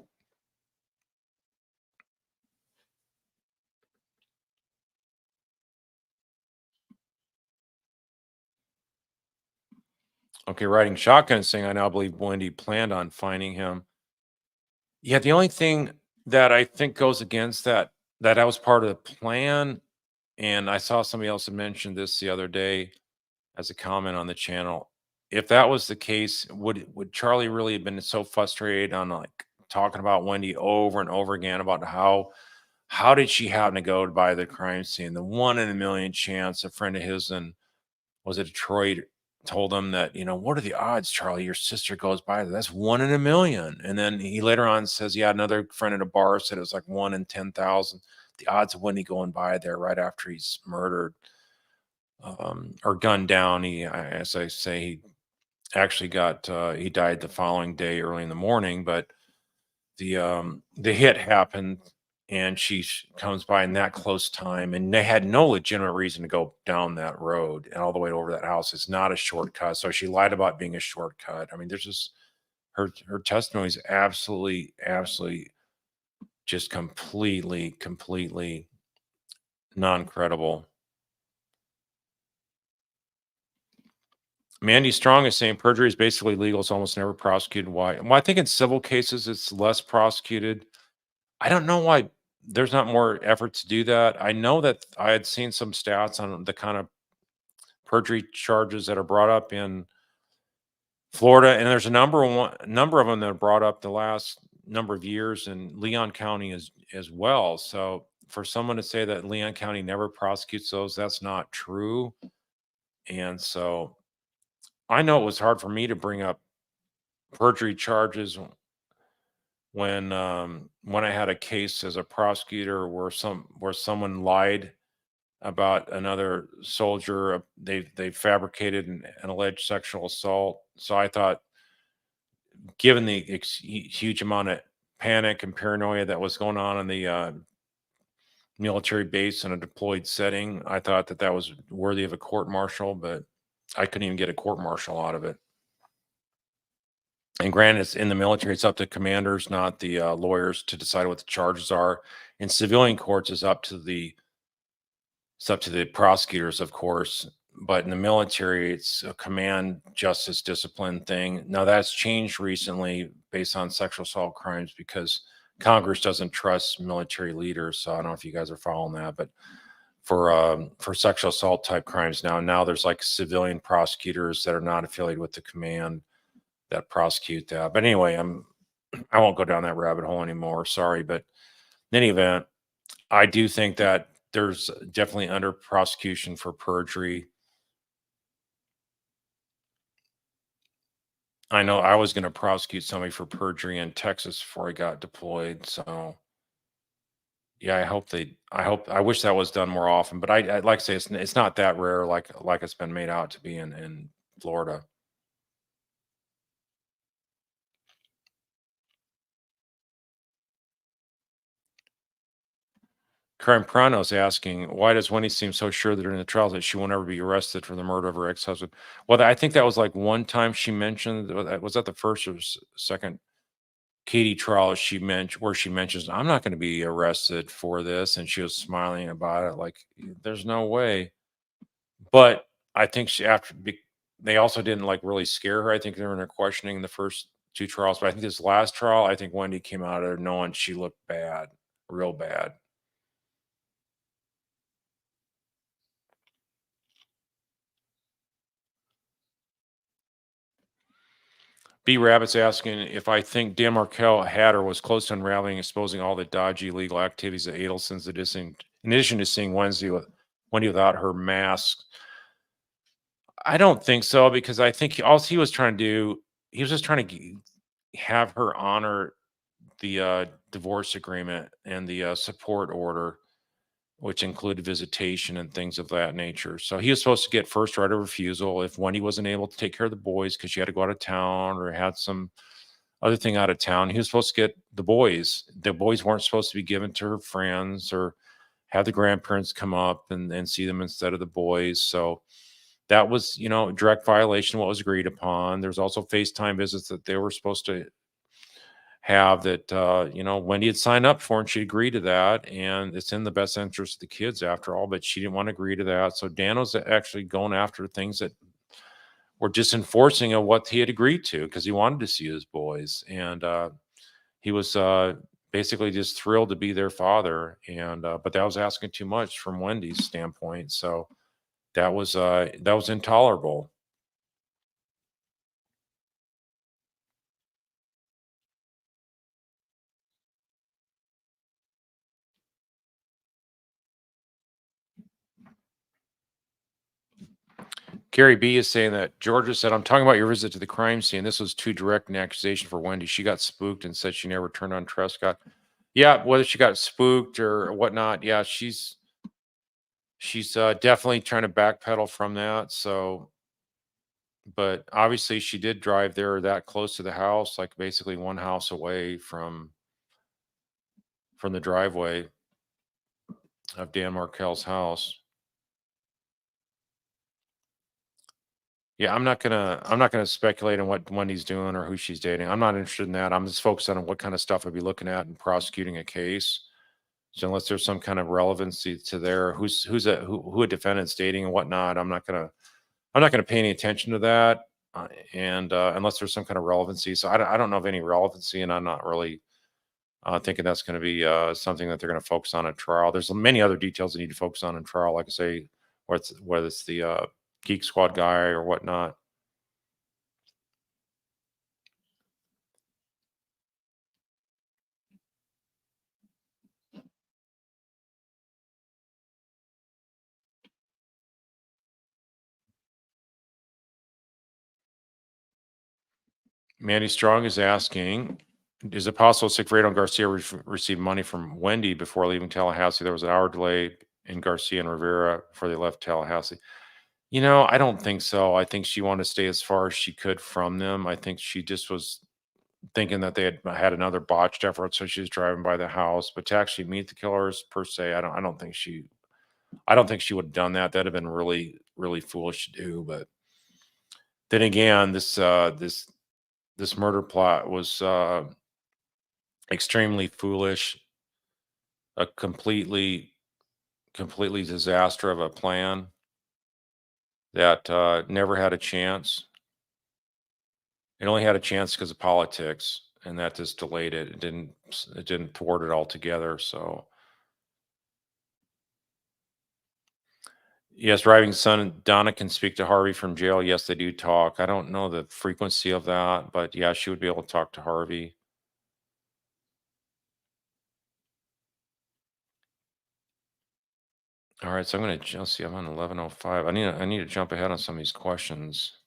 Okay, riding shotgun saying, I now believe Wendy planned on finding him. Yeah, the only thing that I think goes against that was part of the plan, and I saw somebody else had mentioned this the other day as a comment on the channel. If that was the case, would Charlie really have been so frustrated on like talking about Wendy over and over again about how How did she happen to go by the crime scene? The one in a million chance. A friend of his in was it Detroit told him that, what are the odds, Charlie, your sister goes by there? That's one in a million. And then he later on says, yeah, another friend at a bar said it was like one in 10,000. The odds of Wendy going by there right after he's murdered or gunned down. As I say, he actually he died the following day early in the morning, but the hit happened and comes by in that close time, and they had no legitimate reason to go down that road and all the way over that house. It's not a shortcut, so she lied about being a shortcut. I mean, there's just her testimony is absolutely just completely non-credible. Mandy Strong is saying perjury is basically legal. It's almost never prosecuted. Why? Well, I think in civil cases it's less prosecuted. I don't know why there's not more effort to do that. I know that I had seen some stats on the kind of perjury charges that are brought up in Florida, and there's a number of them that are brought up the last number of years in Leon County as well. So for someone to say that Leon County never prosecutes those, that's not true. And so I know it was hard for me to bring up perjury charges when I had a case as a prosecutor where someone lied about another soldier. They fabricated an alleged sexual assault. So I thought, given the huge amount of panic and paranoia that was going on in the military base in a deployed setting, I thought that was worthy of a court martial. But I couldn't even get a court martial out of it. And granted, it's in the military, it's up to commanders, not the lawyers, to decide what the charges are. In civilian courts, it's up to the prosecutors, of course. But in the military, it's a command justice discipline thing. Now that's changed recently based on sexual assault crimes because Congress doesn't trust military leaders. So I don't know if you guys are following that, but for sexual assault type crimes now there's like civilian prosecutors that are not affiliated with the command that prosecute that. But anyway, I won't go down that rabbit hole anymore. Sorry, but in any event, I do think that there's definitely under prosecution for perjury. I know I was going to prosecute somebody for perjury in Texas before I got deployed. So yeah, I wish that was done more often. But I like I say, it's not that rare, like it's been made out to be in Florida. Crime Prano's asking, why does Wendy seem so sure that during the trials that she won't ever be arrested for the murder of her ex-husband? Well, I think that was like one time she mentioned, was that the first or second Katie trial she mentioned where she mentions, I'm not going to be arrested for this. And she was smiling about it like, there's no way. But I think they also didn't like really scare her. I think they were in her questioning the first two trials. But I think this last trial, I think Wendy came out of there knowing she looked bad, real bad. B Rabbit's asking if I think Dan Markel had or was close to unraveling, exposing all the dodgy legal activities of Adelson's. In addition to seeing Wendy without her mask. I don't think so because I think all he was trying to do, he was just trying to have her honor the divorce agreement and the support order, which included visitation and things of that nature. So he was supposed to get first right of refusal if Wendy wasn't able to take care of the boys because she had to go out of town or had some other thing out of town. He was supposed to get the boys. The boys weren't supposed to be given to her friends or have the grandparents come up and see them instead of the boys. So that was, direct violation of what was agreed upon. There's also FaceTime visits that they were supposed to have that, Wendy had signed up for and she agreed to that. And it's in the best interest of the kids after all, but she didn't want to agree to that. So Dan was actually going after things that were just enforcing of what he had agreed to because he wanted to see his boys. And he was basically just thrilled to be their father. And, but that was asking too much from Wendy's standpoint. So that was intolerable. Gary B is saying that Georgia said, I'm talking about your visit to the crime scene. This was too direct an accusation for Wendy. She got spooked and said she never turned on Trescott. Yeah, whether she got spooked or whatnot, yeah, she's definitely trying to backpedal from that. So, but obviously she did drive there that close to the house, like basically one house away from the driveway of Dan Markel's house. Yeah, I'm not gonna speculate on what Wendy's doing or who she's dating. I'm not interested in that. I'm just focused on what kind of stuff I'd be looking at in prosecuting a case. So unless there's some kind of relevancy to there, who a defendant's dating and whatnot, I'm not gonna pay any attention to that. And unless there's some kind of relevancy, so I don't know of any relevancy, and I'm not really thinking that's going to be something that they're going to focus on at trial. There's many other details they need to focus on in trial, like I say, whether it's the Geek Squad guy or whatnot. Mandy Strong is asking, is it possible Sigfredo and Garcia received money from Wendy before leaving Tallahassee? There was an hour delay in Garcia and Rivera before they left Tallahassee. I don't think so. I think she wanted to stay as far as she could from them. I think she just was thinking that they had another botched effort, so she was driving by the house. But to actually meet the killers per se, I don't think she would have done that. That'd have been really, really foolish to do. But then again, this murder plot was extremely foolish, a completely disaster of a plan that never had a chance. It only had a chance because of politics, and that just delayed it. It didn't thwart it altogether. So yes, driving son and Donna can speak to Harvey from jail. Yes, they do talk. I don't know the frequency of that, but yeah, she would be able to talk to Harvey. All right, so I'm gonna let's see. I'm on 11:05. I need to jump ahead on some of these questions.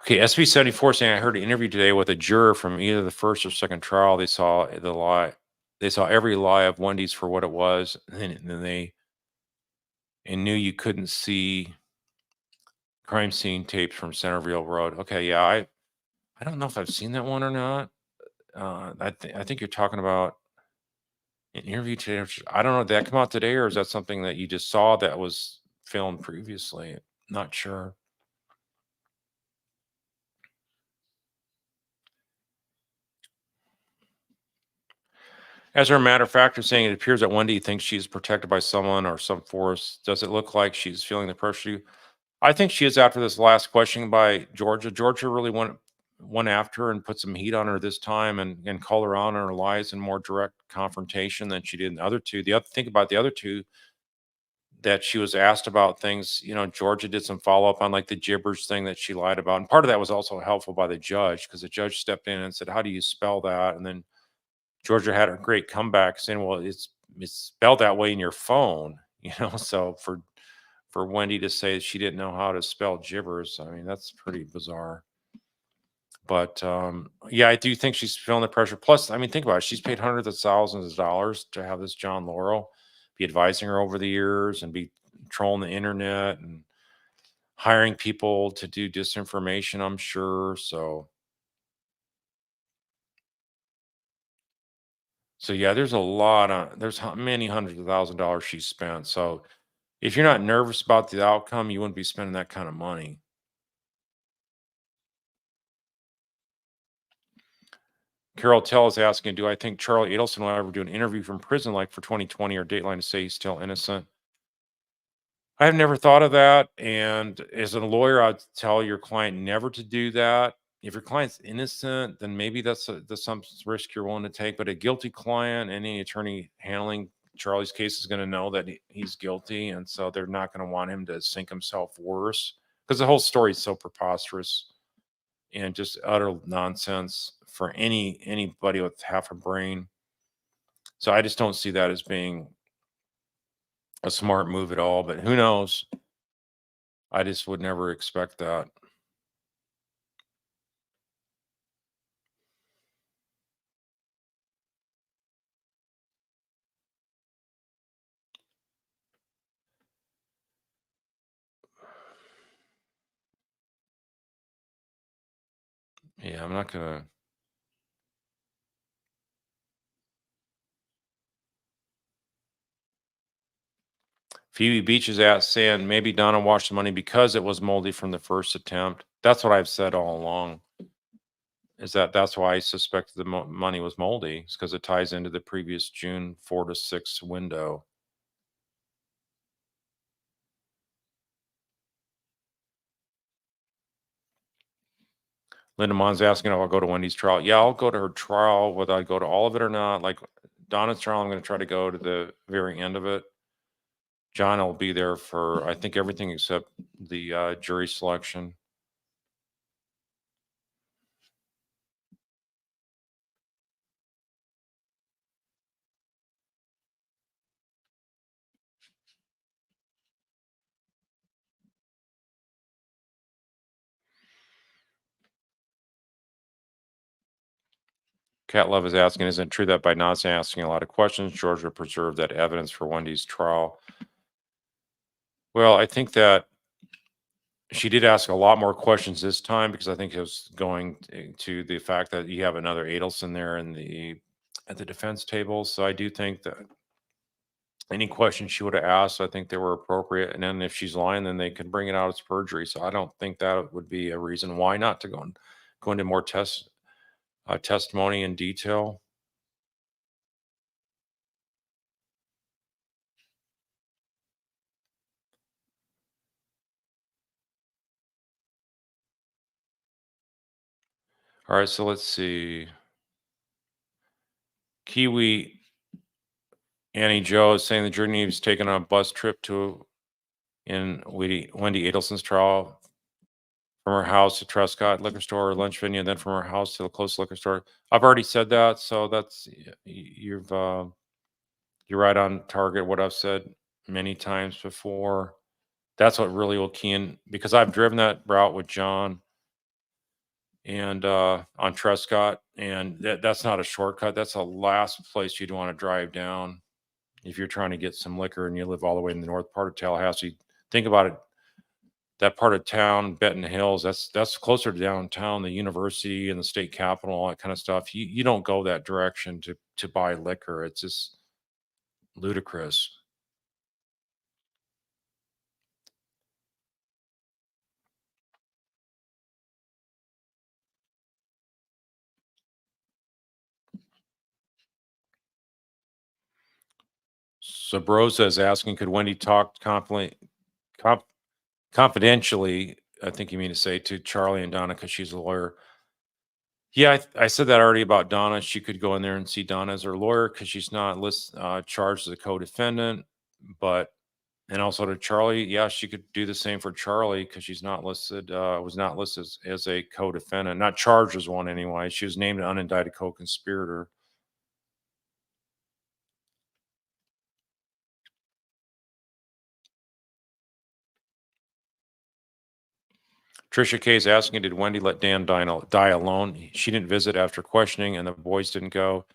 Okay, SB 74 saying I heard an interview today with a juror from either the first or second trial. They saw the lie. They saw every lie of Wendy's for what it was, and then they knew you couldn't see crime scene tapes from Centerville Road. Okay, yeah, I don't know if I've seen that one or not. I think you're talking about an interview today. I don't know. Did that come out today, or is that something that you just saw that was filmed previously? Not sure. As a matter of fact, you're saying it appears that Wendy thinks she's protected by someone or some force. Does it look like she's feeling the pressure? I think she is after this last questioning by Georgia. Georgia really went after her and put some heat on her this time and called her out on her lies in more direct confrontation than she did in the other two. The other think about the other two that she was asked about things. Georgia did some follow up on like the gibberish thing that she lied about, and part of that was also helpful by the judge because the judge stepped in and said, "How do you spell that?" And then Georgia had a great comeback saying, "Well, it's spelled that way in your phone." So for Wendy to say she didn't know how to spell gibbers, I mean, that's pretty bizarre. But yeah, I do think she's feeling the pressure. Plus, I mean, think about it. She's paid hundreds of thousands of dollars to have this John Laurel be advising her over the years and be trolling the internet and hiring people to do disinformation, I'm sure. So yeah, there's many hundreds of thousands of dollars she spent. So if you're not nervous about the outcome, you wouldn't be spending that kind of money. Carol Tell is asking, do I think Charlie Adelson will ever do an interview from prison like for 2020 or Dateline to say he's still innocent? I've never thought of that. And as a lawyer, I'd tell your client never to do that. If your client's innocent, then maybe that's some risk you're willing to take. But a guilty client, any attorney handling Charlie's case is going to know that he's guilty. And so they're not going to want him to sink himself worse because the whole story is so preposterous and just utter nonsense for anybody with half a brain. So I just don't see that as being a smart move at all, but who knows? I just would never expect that. Yeah, I'm not gonna. Phoebe Beach is at saying maybe Donna washed the money because it was moldy from the first attempt. That's what I've said all along. Is that's why I suspected the money was moldy, is because it ties into the previous June 4 to 6 window. Linda Mon's asking if I'll go to Wendy's trial. Yeah, I'll go to her trial, whether I go to all of it or not. Like Donna's trial, I'm going to try to go to the very end of it. John will be there for, I think, everything except the jury selection. Cat Love is asking, isn't it true that by not asking a lot of questions, Georgia preserved that evidence for Wendy's trial? Well, I think that she did ask a lot more questions this time because I think it was going to the fact that you have another Adelson there in the at the defense table. So I do think that any questions she would have asked, I think they were appropriate. And then if she's lying, then they can bring it out as perjury. So I don't think that would be a reason why not to go into more testimony in detail. All right, so let's see. Kiwi Annie Joe is saying the jury was taken on a bus trip to in Wendy Adelson's trial from her house to Trescott liquor store or lunch venue, and then from her house to the close liquor store. I've already said that, so that's you're right on target. What I've said many times before. That's what really will key in because I've driven that route with John and on Trescott, and that's not a shortcut. That's the last place you'd want to drive down if you're trying to get some liquor and you live all the way in the north part of Tallahassee. Think about it. That part of town, Benton Hills, that's closer to downtown, the university and the state capitol, all that kind of stuff. You don't go that direction to buy liquor. It's just ludicrous. Sabrosa is asking, could Wendy talk conf- confidentially, I think you mean to say, to Charlie and Donna because she's a lawyer? Yeah, I said that already about Donna. She could go in there and see Donna as her lawyer because she's not charged as a co-defendant. But and also to Charlie, yeah, she could do the same for Charlie because she's not listed, was not listed as a co-defendant, not charged as one anyway. She was named an unindicted co-conspirator. Trisha K is asking, did Wendy let Dan die alone? She didn't visit after questioning, and the boys didn't go.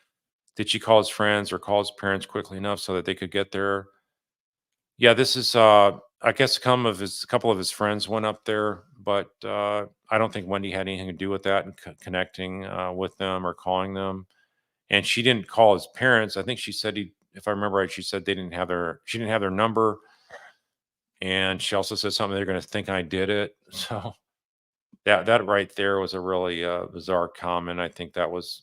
Did she call his friends or call his parents quickly enough so that they could get there? Yeah, this is I guess a couple of his friends went up there, but I don't think Wendy had anything to do with that and connecting with them or calling them. And she didn't call his parents. I think she said if I remember right, she said she didn't have their number, and she also said something they're going to think I did it. So that right there was a really bizarre comment. I think that was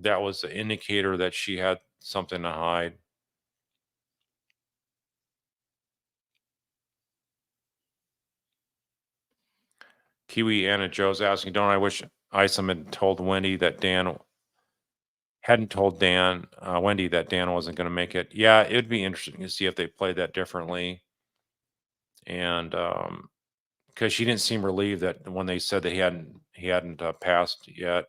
an indicator that she had something to hide. Kiwi Anna Joe's asking, don't I wish Isom had told Wendy that Dan hadn't told Wendy that Dan wasn't going to make it. Yeah, it would be interesting to see if they played that differently. And because she didn't seem relieved that when they said that he hadn't passed yet,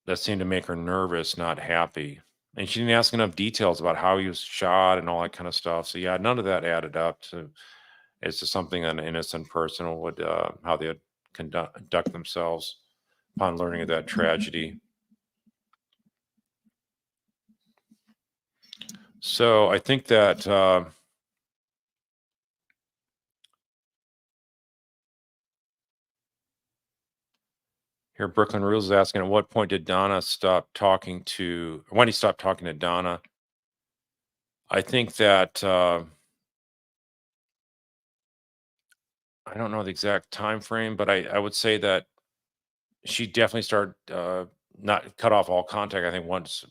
that seemed to make her nervous, not happy. And she didn't ask enough details about how he was shot and all that kind of stuff. So yeah, none of that added up to as to something an innocent person would how they would conduct themselves upon learning of that tragedy. So I think that here Brooklyn Rules is asking, at what point did Donna stop talking to Wendy stop talking to Donna? I think that I don't know the exact time frame, but I would say that she definitely started not cut off all contact. I think once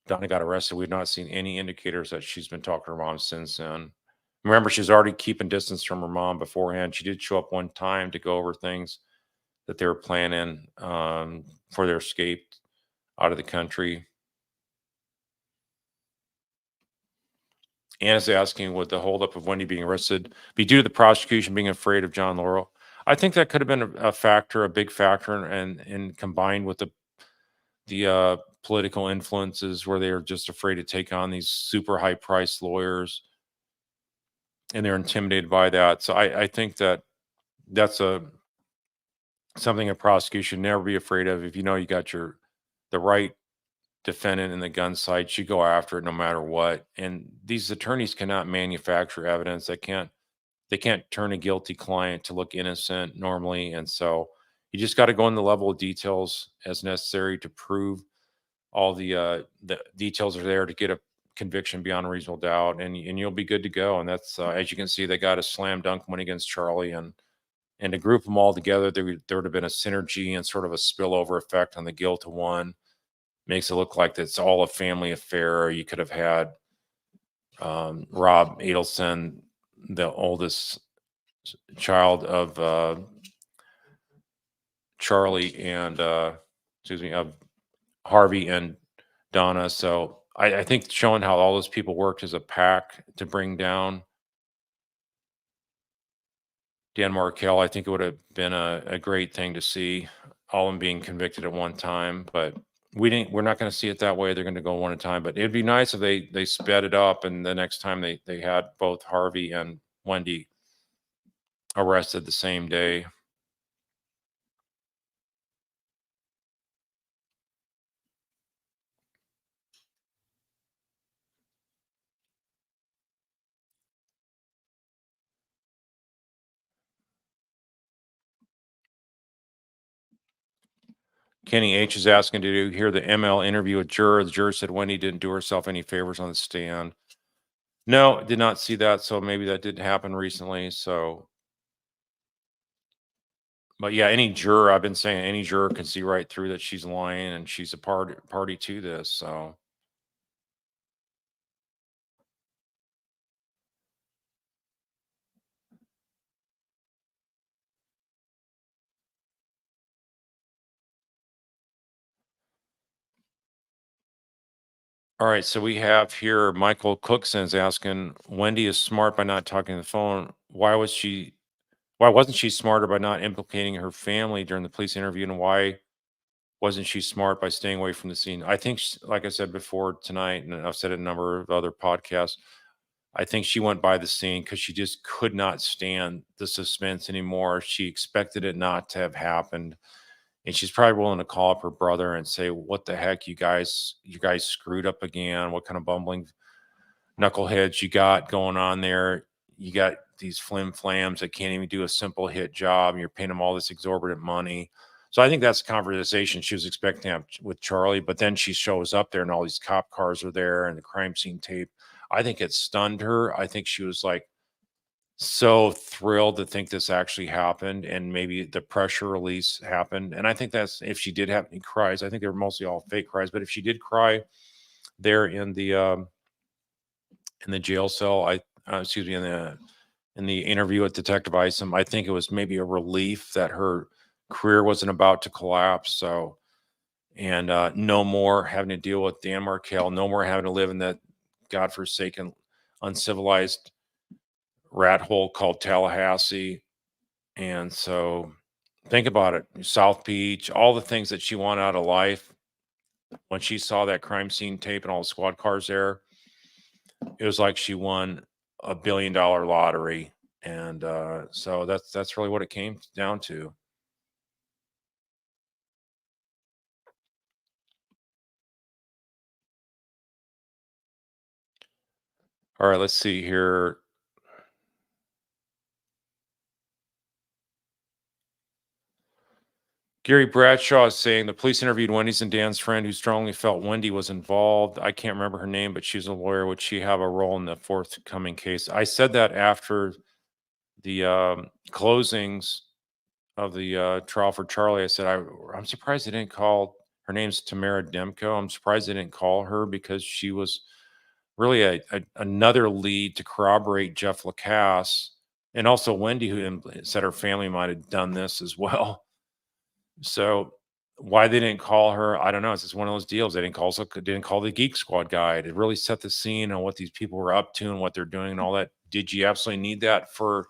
Donna got arrested, we've not seen any indicators that she's been talking to her mom since then. Remember, she's already keeping distance from her mom beforehand. She did show up one time to go over things that they were planning for their escape out of the country. Anna's asking, would the holdup of Wendy being arrested be due to the prosecution being afraid of John Laurel? I think that could have been a factor, a big factor, and combined with the political influences where they are just afraid to take on these super high priced lawyers and they're intimidated by that. So I think that that's a something a prosecution never be afraid of. If you know you got the right defendant in the gun sights, you go after it no matter what. And these attorneys cannot manufacture evidence. They can't turn a guilty client to look innocent normally. And so you just got to go in the level of details as necessary to prove all the details are there to get a conviction beyond a reasonable doubt, and you'll be good to go. And that's as you can see, they got a slam dunk win against Charlie, and to group them all together, there would have been a synergy and sort of a spillover effect on the guilt of one. Makes it look like it's all a family affair. You could have had Rob Adelson, the oldest child of Charlie and excuse me, of Harvey and Donna. So I think showing how all those people worked as a pack to bring down Dan Markel, I think it would have been a great thing to see all of them being convicted at one time. But we're not going to see it that way. They're going to go one at a time. But it'd be nice if they sped it up and the next time they had both Harvey and Wendy arrested the same day. Kenny H is asking, did you hear the ML interview with juror? The juror said Wendy didn't do herself any favors on the stand. No, did not see that. So maybe that did happen recently. So, but yeah, any juror, I've been saying any juror can see right through that she's lying and she's a party to this. So, all right. So we have here Michael Cookson's asking, Wendy is smart by not talking on the phone. Why wasn't she smarter by not implicating her family during the police interview? And why wasn't she smart by staying away from the scene? I think, like I said before tonight, and I've said it in a number of other podcasts, I think she went by the scene because she just could not stand the suspense anymore. She expected it not to have happened. And she's probably willing to call up her brother and say, what the heck, you guys screwed up again. What kind of bumbling knuckleheads you got going on there? You got these flim flams that can't even do a simple hit job. And you're paying them all this exorbitant money. So I think that's the conversation she was expecting to have with Charlie. But then she shows up there and all these cop cars are there and the crime scene tape. I think it stunned her. I think she was like so thrilled to think this actually happened and maybe the pressure release happened. And I think that's if she did have any cries, I think they were mostly all fake cries. But if she did cry there in the jail cell, excuse me, in the interview with Detective Isom, I think it was maybe a relief that her career wasn't about to collapse. So, and no more having to deal with Dan Markel, no more having to live in that godforsaken, uncivilized rat hole called Tallahassee. And so, think about it: South Beach, all the things that she wanted out of life. when she saw that crime scene tape and all the squad cars there, it was like she won a $1 billion lottery. And so that's really what it came down to. All right, let's see here. Gary Bradshaw is saying the police interviewed Wendy's and Dan's friend who strongly felt Wendy was involved. I can't remember her name, but she's a lawyer. Would she have a role in the forthcoming case? I said that after the closings of the trial for Charlie. I said, I'm surprised they didn't call her name's Tamara Demko. I'm surprised they didn't call her because she was really another lead to corroborate Jeff Lacasse and also Wendy, who said her family might have done this as well. So why they didn't call her, I don't know. It's just one of those deals. They didn't call the Geek Squad guy to really set the scene on what these people were up to and what they're doing and all that. Did you absolutely need that for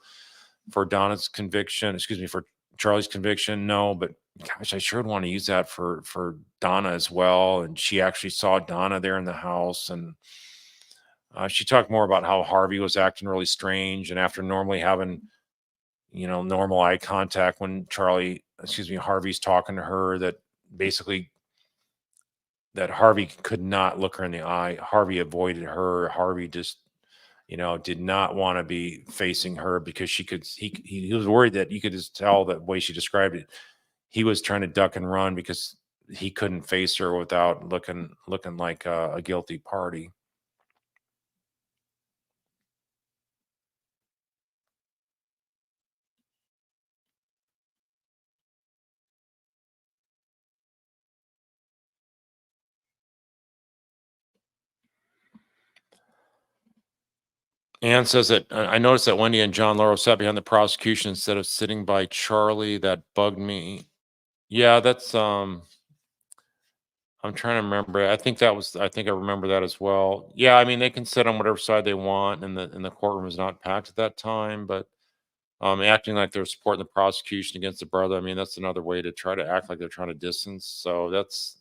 Donna's conviction? Excuse me, for Charlie's conviction? No, but gosh, I sure would want to use that for Donna as well. And she actually saw Donna there in the house, and she talked more about how Harvey was acting really strange, and after normally having normal eye contact when Harvey's talking to her, that basically that Harvey could not look her in the eye. Harvey avoided her. Harvey just, did not want to be facing her because he was worried that you could just tell the way she described it. He was trying to duck and run because he couldn't face her without looking like a guilty party. Anne says that I noticed that Wendy and John Lauro sat behind the prosecution instead of sitting by Charlie. That bugged me. Yeah, that's I'm trying to remember. I think I remember that as well. Yeah, I mean they can sit on whatever side they want and the courtroom is not packed at that time, but acting like they're supporting the prosecution against the brother. I mean, that's another way to try to act like they're trying to distance. So that's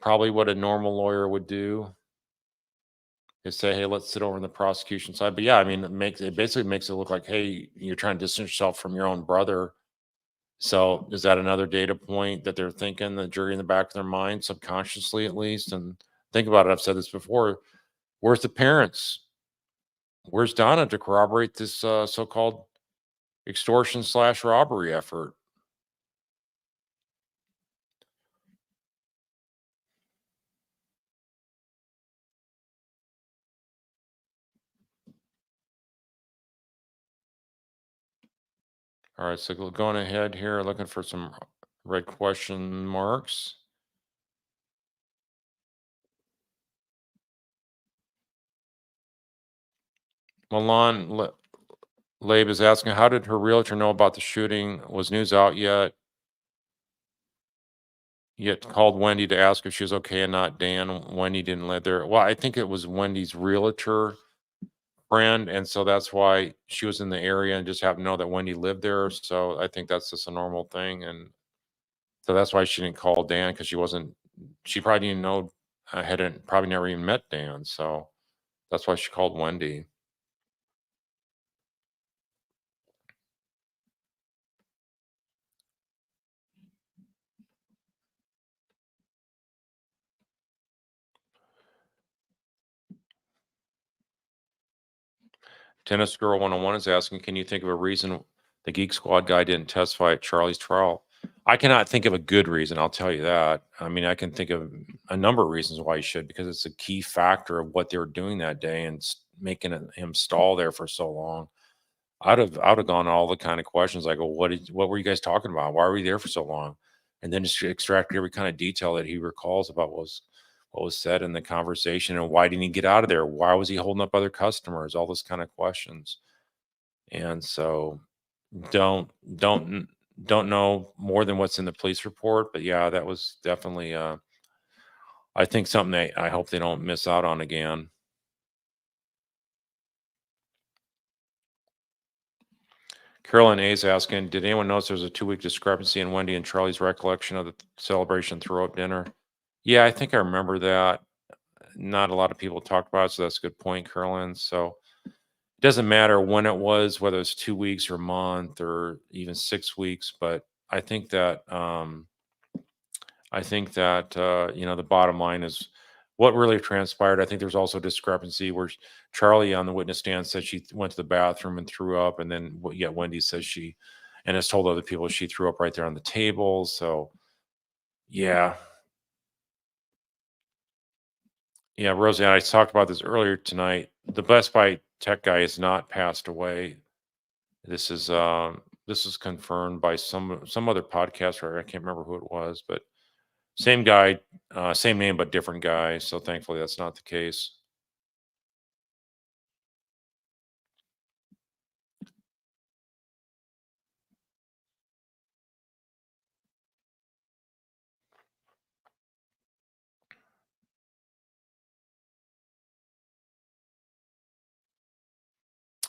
probably what a normal lawyer would do, is say, hey, let's sit over on the prosecution side. But yeah, I mean, it basically makes it look like, hey, you're trying to distance yourself from your own brother. So is that another data point that they're thinking, the jury in the back of their mind, subconsciously at least? And think about it. I've said this before. Where's the parents? Where's Donna to corroborate this so-called extortion slash robbery effort? All right, so going ahead here, looking for some red question marks. Milan Labe is asking, how did her realtor know about the shooting? Was news out yet called Wendy to ask if she was okay and not Dan? Wendy didn't live there. Well, I think it was Wendy's realtor friend, and so that's why she was in the area and just happened to know that Wendy lived there. So I think that's just a normal thing, and so that's why she didn't call Dan, because she probably didn't know, hadn't probably never even met Dan. So that's why she called Wendy. Tennis Girl 101 is asking, can you think of a reason the Geek Squad guy didn't testify at Charlie's trial? I cannot think of a good reason, I'll tell you that. I mean, I can think of a number of reasons why he should, because it's a key factor of what they were doing that day and making him stall there for so long. I'd have gone all the kind of questions like, well, what were you guys talking about? Why were you there for so long? And then just extract every kind of detail that he recalls about what was said in the conversation, and why didn't he get out of there? Why was he holding up other customers? All those kind of questions. And so don't don't don't know more than what's in the police report, but yeah, that was definitely I think something I hope they don't miss out on again. Carolyn A is asking, did anyone notice there's a 2-week discrepancy in Wendy and Charlie's recollection of the celebration throughout dinner? Yeah, I think I remember that. Not a lot of people talked about it, so that's a good point, Carolyn. So it doesn't matter when it was, whether it's 2 weeks or a month or even 6 weeks, but I think that the bottom line is what really transpired. I think there's also discrepancy where Charlie on the witness stand said she went to the bathroom and threw up, and then yet Wendy says she and has told other people she threw up right there on the table. So yeah, yeah, Rosie, I talked about this earlier tonight. The Best Buy tech guy has not passed away. This is confirmed by some other podcaster. I can't remember who it was, but same guy, same name but different guy. So thankfully that's not the case.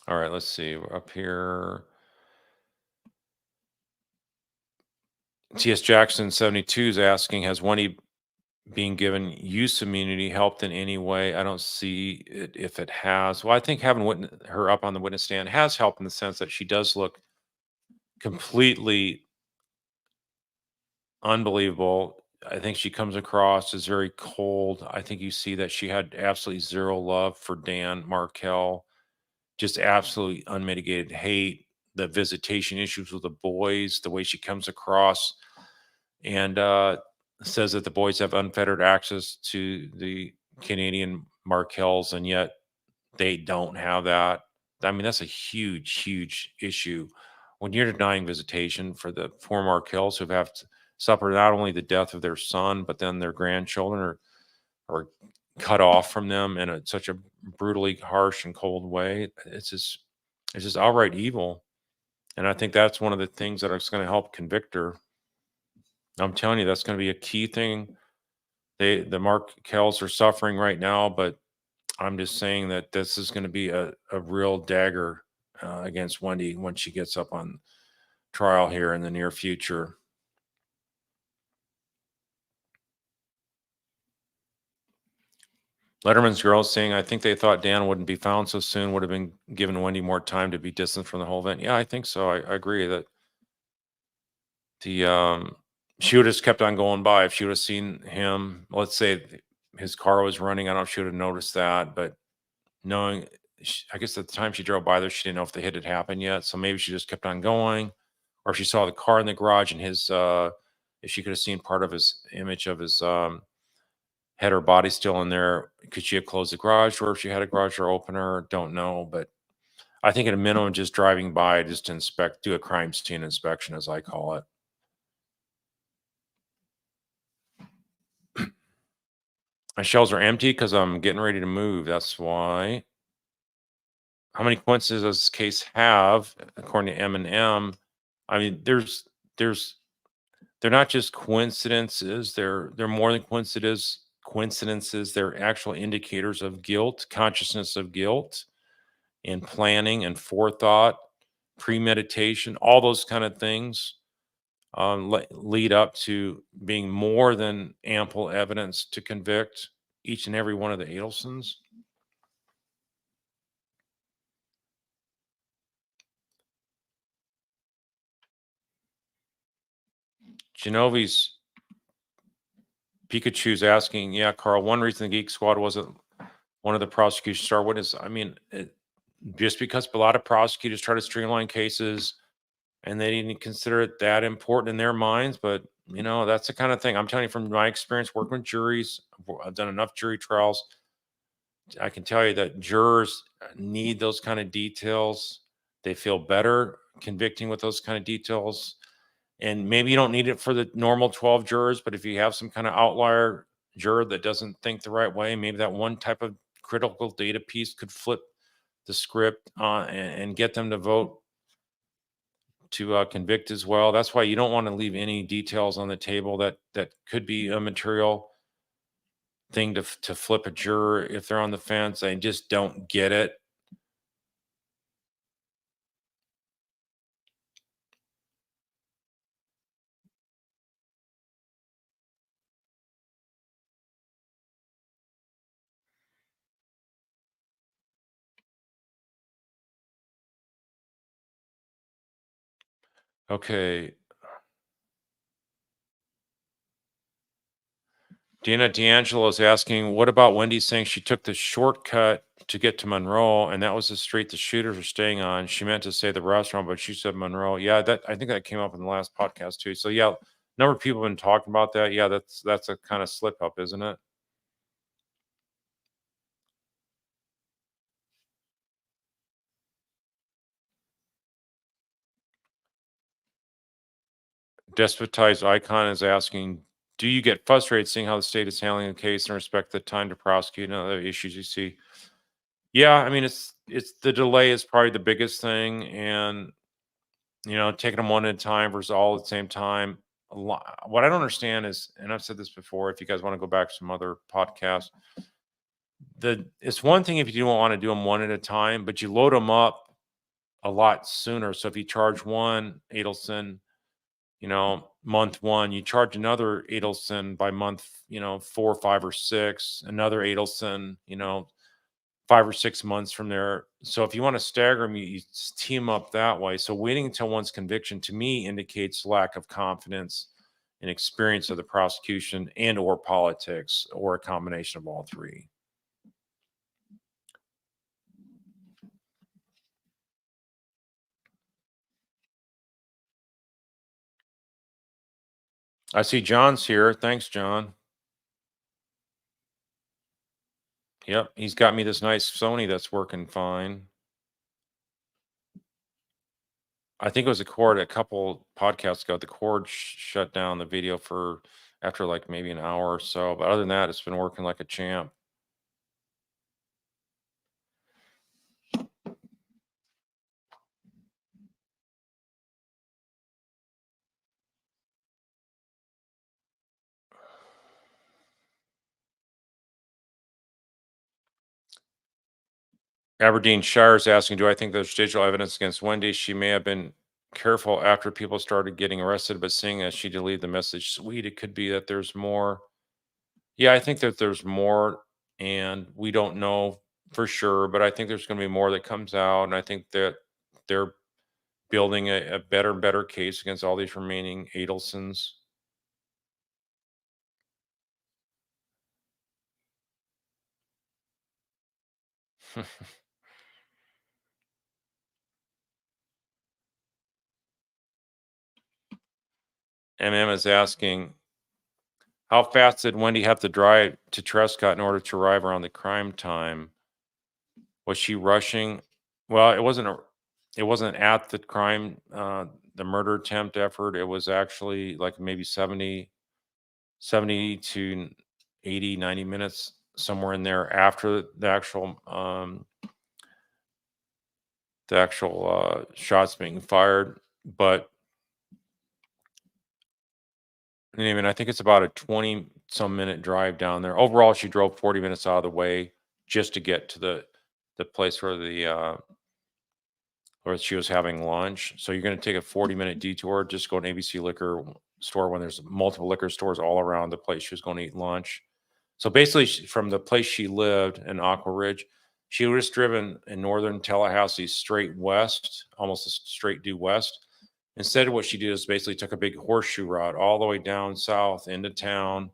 All right, let's see. We're up here. TS Jackson 72 is asking, has Wendy being given use immunity helped in any way? I don't see it if it has. Well, I think having her up on the witness stand has helped in the sense that she does look completely unbelievable. I think she comes across as very cold. I think you see that she had absolutely zero love for Dan Markel, just absolutely unmitigated hate, the visitation issues with the boys, the way she comes across and says that the boys have unfettered access to the Canadian Markells, and yet they don't have that. I mean, that's a huge, huge issue when you're denying visitation for the four Markells who have suffered not only the death of their son, but then their grandchildren are cut off from them in such a brutally harsh and cold way. It's just outright evil, and I think that's one of the things that is going to help convict her. I'm telling you, that's going to be a key thing. The Markells are suffering right now, but I'm just saying that this is going to be a real dagger against Wendy when she gets up on trial here in the near future. Letterman's girl saying, I think they thought Dan wouldn't be found so soon, would have been given Wendy more time to be distant from the whole event. Yeah, I think so. I agree that the she would have just kept on going by. If she would have seen him, let's say his car was running, I don't know if she would have noticed that, but knowing, I guess at the time she drove by there, she didn't know if the hit had happened yet. So maybe she just kept on going, or if she saw the car in the garage and if she could have seen part of his image of his head or body still in there, could she have closed the garage door if she had a garage door opener? Don't know, but I think at a minimum, just driving by just to do a crime scene inspection, as I call it. My shelves are empty because I'm getting ready to move. That's why. How many coincidences does this case have, according to M&M? I mean, there's they're not just coincidences. They're more than coincidences. They're actual indicators of guilt, consciousness of guilt, and planning and forethought, premeditation. All those kind of things lead up to being more than ample evidence to convict each and every one of the Adelsons. Genovi's Pikachu's asking, yeah, Carl, one reason the Geek Squad wasn't one of the prosecution star witnesses. I mean, just because a lot of prosecutors try to streamline cases and they didn't consider it that important in their minds, but that's the kind of thing I'm telling you from my experience working with juries. I've done enough jury trials. I can tell you that jurors need those kind of details. They feel better convicting with those kind of details. And maybe you don't need it for the normal 12 jurors, but if you have some kind of outlier juror that doesn't think the right way, maybe that one type of critical data piece could flip the script and get them to vote to convict as well. That's why you don't want to leave any details on the table that could be a material thing to flip a juror if they're on the fence and just don't get it. Okay. Dana D'Angelo is asking, what about Wendy saying she took the shortcut to get to Monroe and that was the street the shooters were staying on? She meant to say the restaurant, but she said Monroe. Yeah, that I think that came up in the last podcast too. So yeah, a number of people have been talking about that. Yeah, that's a kind of slip up, isn't it? Despotized Icon is asking, do you get frustrated seeing how the state is handling the case in respect to the time to prosecute and other issues you see? Yeah, I mean it's the delay is probably the biggest thing, and taking them one at a time versus all at the same time. What I don't understand is, and I've said this before, if you guys want to go back to some other podcasts, it's one thing if you don't want to do them one at a time, but you load them up a lot sooner. So if you charge one Adelson, month one, you charge another Adelson by month, 4, 5, or 6, another Adelson, 5 or 6 months from there. So if you want to stagger them, you team up that way. So waiting until one's conviction to me indicates lack of confidence and experience of the prosecution and or politics or a combination of all three. I see John's here. Thanks, John. Yep, he's got me this nice Sony that's working fine. I think it was a cord a couple podcasts ago. The cord shut down the video for after like maybe an hour or so. But other than that, it's been working like a champ. Aberdeen Shire is asking, do I think there's digital evidence against Wendy? She may have been careful after people started getting arrested, but seeing as she deleted the message, sweet, it could be that there's more. Yeah, I think that there's more, and we don't know for sure, but I think there's going to be more that comes out, and I think that they're building a better and better case against all these remaining Adelsons. MM is asking, how fast did Wendy have to drive to Trescott in order to arrive around the crime time? Was she rushing? Well, it wasn't at the crime, the murder attempt effort. It was actually like maybe 70 to 80, 90 minutes, somewhere in there after the actual shots being fired. But I mean, I think it's about a 20 some minute drive down there. Overall, she drove 40 minutes out of the way just to get to the place where she was having lunch. So you're going to take a 40-minute detour, just go to an ABC liquor store when there's multiple liquor stores all around the place she was going to eat lunch. So basically, from the place she lived in Aqua Ridge, she was driven in northern Tallahassee straight west, almost a straight due west. Instead, what she did is basically took a big horseshoe route all the way down south into town,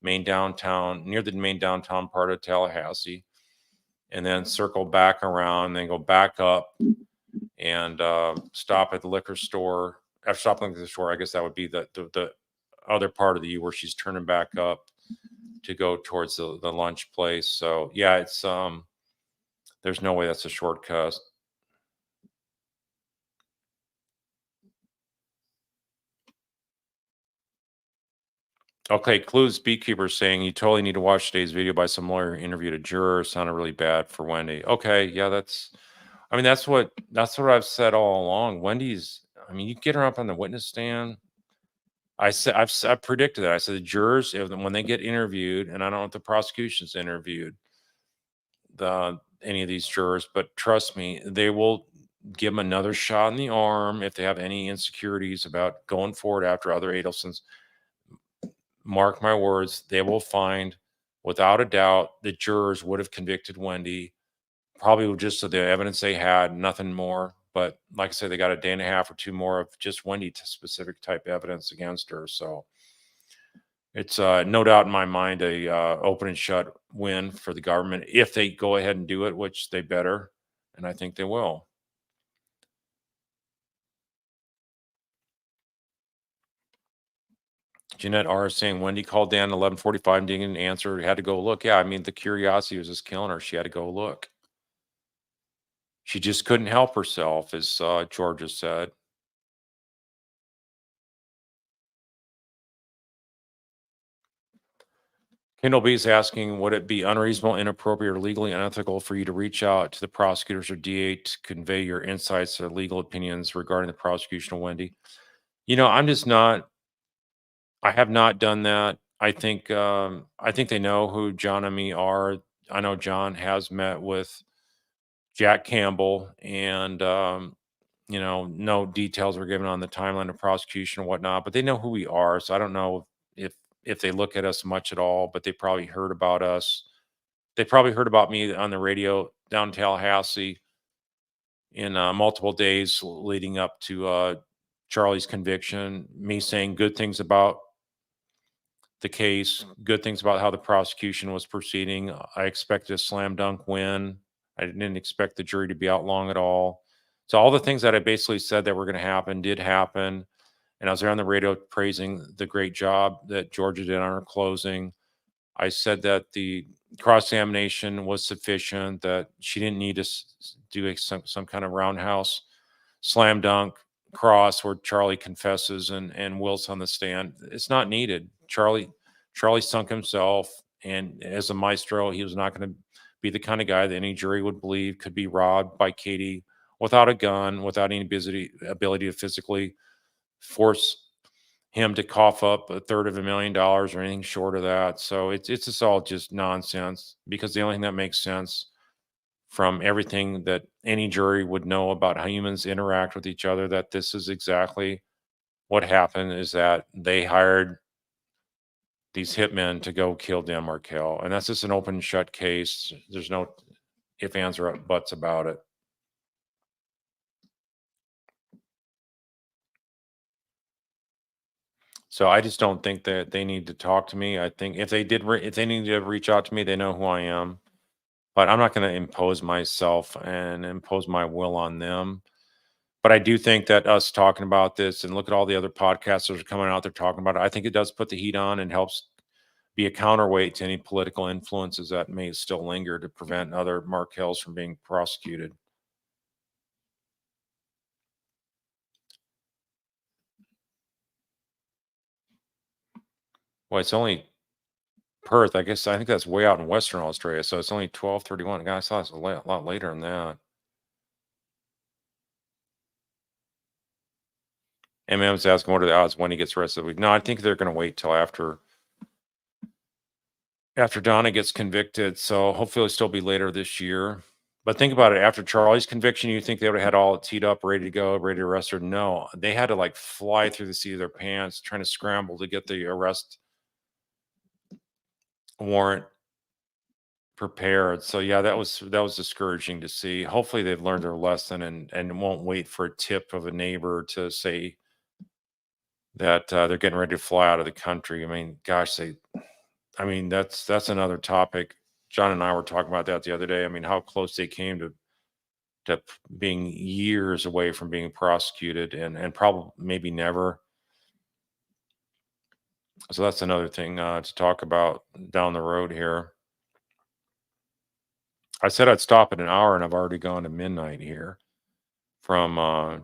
main downtown, near the main downtown part of Tallahassee, and then circle back around, then go back up and stop at the liquor store. After stopping at the store, I guess that would be the other part of the U where she's turning back up to go towards the lunch place. So yeah, it's there's no way that's a shortcut. Okay, Clues Beekeeper saying you totally need to watch today's video by some lawyer who interviewed a juror. Sounded really bad for Wendy. Okay, yeah, I mean that's what I've said all along. Wendy's, I mean, you get her up on the witness stand. I've predicted that. I said the jurors, when they get interviewed, and I don't know if the prosecution's interviewed any of these jurors, but trust me, they will give them another shot in the arm if they have any insecurities about going forward after other Adelsons. Mark my words, they will find, without a doubt, the jurors would have convicted Wendy, probably with just the evidence they had, nothing more. But like I said, they got a day and a half or two more of just Wendy to specific type evidence against her. So it's no doubt in my mind a open and shut win for the government if they go ahead and do it, which they better, and I think they will. Jeanette R is saying Wendy called Dan at 11:45 and didn't answer. Had to go look. Yeah, I mean the curiosity was just killing her. She had to go look. She just couldn't help herself, as Georgia said. Kendall B is asking, would it be unreasonable, inappropriate, or legally unethical for you to reach out to the prosecutors or DA to convey your insights or legal opinions regarding the prosecution of Wendy? I'm just not. I have not done that. I think they know who John and me are. I know John has met with Jack Campbell, and no details were given on the timeline of prosecution and whatnot, but they know who we are. So I don't know if if they look at us much at all, but they probably heard about us. They probably heard about me on the radio down in Tallahassee in multiple days leading up to Charlie's conviction. Me saying good things about the case, good things about how the prosecution was proceeding. I expected a slam dunk win. I didn't expect the jury to be out long at all. So all the things that I basically said that were going to happen did happen. And I was there on the radio praising the great job that Georgia did on her closing. I said that the cross examination was sufficient, that she didn't need to do some kind of roundhouse slam dunk cross where Charlie confesses and Will's on the stand. It's not needed. Charlie sunk himself, and as a maestro, he was not going to be the kind of guy that any jury would believe could be robbed by Katie without a gun, without any ability to physically force him to cough up a third of $1 million or anything short of that. So it's just all just nonsense, because the only thing that makes sense from everything that any jury would know about how humans interact with each other, that this is exactly what happened, is that they hired these hitmen to go kill Dan Markel. And that's just an open and shut case. There's no if, ands, or buts about it. So I just don't think that they need to talk to me. I think if they did, if they need to reach out to me, they know who I am. But I'm not going to impose myself and impose my will on them. But I do think that us talking about this, and look at all the other podcasts that are coming out there talking about it, I think it does put the heat on and helps be a counterweight to any political influences that may still linger to prevent other Markells from being prosecuted. Well, it's only Perth. I think that's way out in Western Australia. So it's only 12:31. God, I saw it's a lot later than that. MM's asking, what are the odds when he gets arrested? No, I think they're going to wait till after Donna gets convicted. So hopefully it'll still be later this year. But think about it. After Charlie's conviction, you think they would have had all teed up, ready to go, ready to arrest her? No, they had to like fly through the seat of their pants, trying to scramble to get the arrest warrant prepared. So yeah, that was discouraging to see. Hopefully they've learned their lesson and won't wait for a tip of a neighbor to say that they're getting ready to fly out of the country. I mean, gosh, that's another topic. John and I were talking about that the other day. I mean, how close they came to being years away from being prosecuted, and probably maybe never. So that's another thing to talk about down the road here. I said I'd stop at an hour, and I've already gone to midnight here from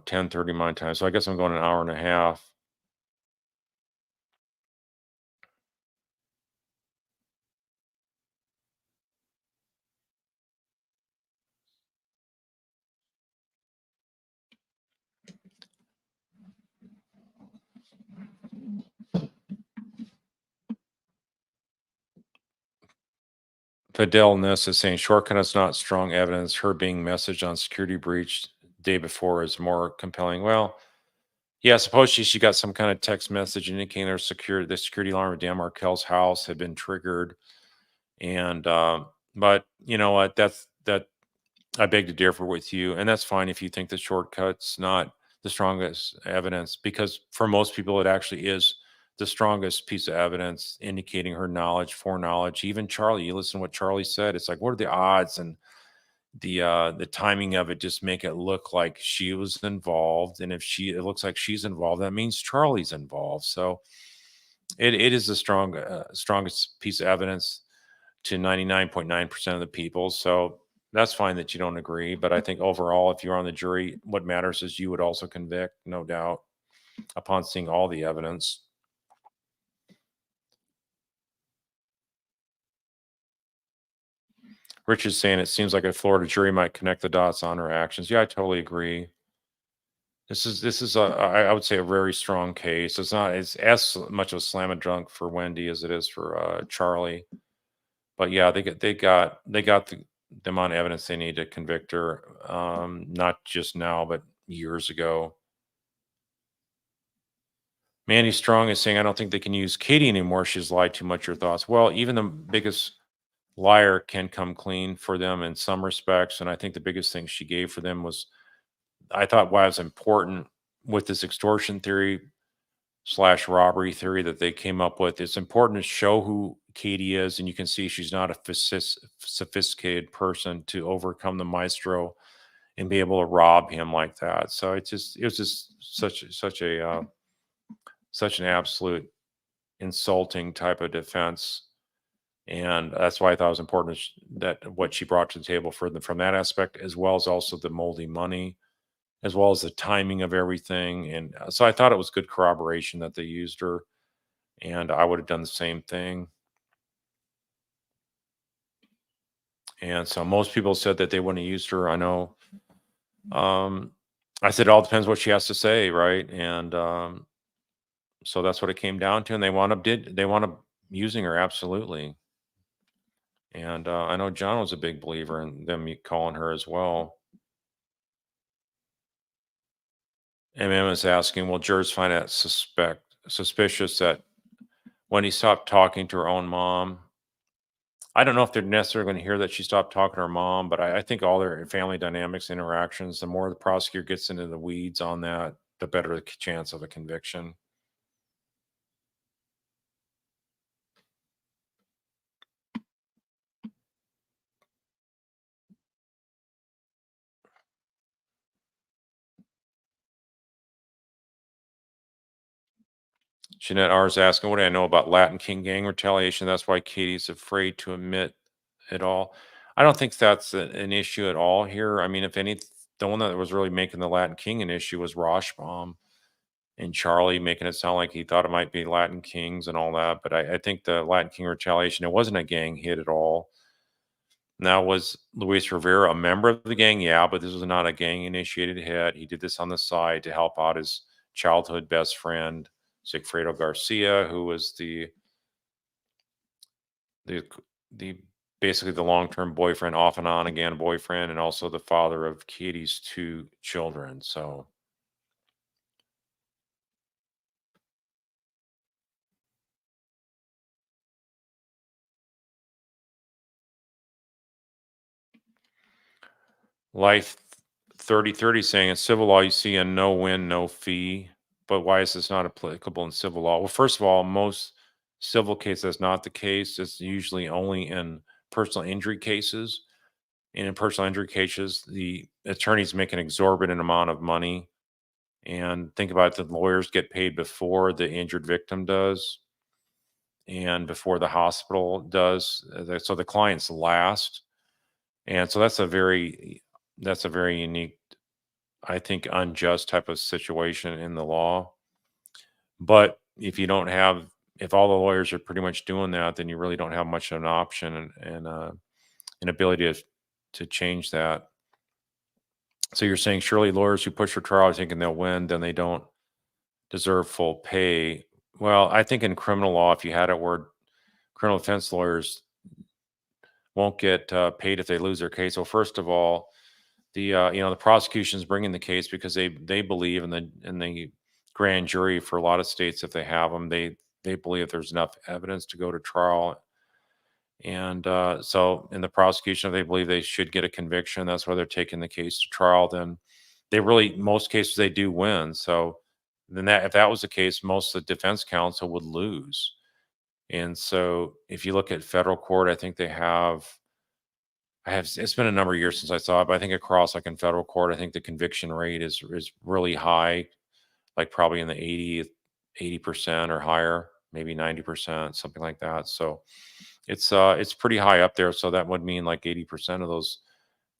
10:30 my time. So I guess I'm going an hour and a half. Fidel Ness is saying shortcut is not strong evidence. Her being messaged on security breach day before is more compelling. Well, yeah, suppose she got some kind of text message indicating the security alarm at Dan Markel's house had been triggered. And but you know what? That I beg to differ with you, and that's fine if you think the shortcut's not the strongest evidence, because for most people, it actually is the strongest piece of evidence indicating her knowledge, foreknowledge. Even Charlie, you listen to what Charlie said. It's like, what are the odds? And the timing of it just make it look like she was involved. And if it looks like she's involved, that means Charlie's involved. So it is the strongest piece of evidence to 99.9% of the people. So that's fine that you don't agree. But I think overall, if you're on the jury, what matters is you would also convict, no doubt, upon seeing all the evidence. Rich is saying it seems like a Florida jury might connect the dots on her actions. Yeah, I totally agree. This is I would say a very strong case. It's as much of a slam and dunk for Wendy as it is for Charlie. But yeah, they got the amount of evidence they need to convict her, not just now, but years ago. Mandy Strong is saying, I don't think they can use Katie anymore. She's lied too much. Your thoughts? Well, even the biggest liar can come clean for them in some respects. And I think the biggest thing she gave for them was, I thought, why it was important with this extortion theory slash robbery theory that they came up with. It's important to show who Katie is. And you can see she's not a sophisticated person to overcome the maestro and be able to rob him like that. So it was just such an absolute insulting type of defense. And that's why I thought it was important that what she brought to the table from that aspect, as well as also the moldy money, as well as the timing of everything. And so I thought it was good corroboration that they used her, and I would have done the same thing. And so most people said that they wouldn't have used her. I know. Um, I said it all depends what she has to say, right? And so that's what it came down to. And they wound up using her absolutely. And I know John was a big believer in them calling her as well. MM is asking, will jurors find it suspicious that when he stopped talking to her own mom? I don't know if they're necessarily going to hear that she stopped talking to her mom, but I think all their family dynamics, interactions, the more the prosecutor gets into the weeds on that, the better the chance of a conviction. Jeanette R is asking, what do I know about Latin King gang retaliation? That's why Katie's afraid to admit it all. I don't think that's an issue at all here. I mean, if any, the one that was really making the Latin King an issue was Roshbaum and Charlie making it sound like he thought it might be Latin Kings and all that. But I think the Latin King retaliation, it wasn't a gang hit at all. Now, was Luis Rivera a member of the gang? Yeah, but this was not a gang initiated hit. He did this on the side to help out his childhood best friend, Sigfredo Garcia, who was the the basically the long-term boyfriend, off and on again boyfriend, and also the father of Katie's two children. So Life 3030 saying in civil law you see a no win, no fee. But why is this not applicable in civil law? Well, first of all, most civil cases that's not the case. It's usually only in personal injury cases. And in personal injury cases, the attorneys make an exorbitant amount of money. And think about it, the lawyers get paid before the injured victim does and before the hospital does. So the clients last. And so that's a very unique, I think, unjust type of situation in the law. But if all the lawyers are pretty much doing that, then you really don't have much of an option and an ability to change that. So you're saying surely lawyers who push for trial are thinking they'll win, then they don't deserve full pay. Well, I think in criminal law, if you had it where criminal defense lawyers won't get paid if they lose their case. Well, first of all, the prosecution's bringing the case because they believe in the grand jury for a lot of states, if they have them, they believe there's enough evidence to go to trial. And so in the prosecution, if they believe they should get a conviction, that's why they're taking the case to trial. Then they really, most cases, they do win. So then that, if that was the case, most of the defense counsel would lose. And so if you look at federal court, I think they have, it's been a number of years since I saw it, but I think across like in federal court, I think the conviction rate is really high, like probably in the 80% or higher, maybe 90%, something like that. So it's pretty high up there. So that would mean like 80% of those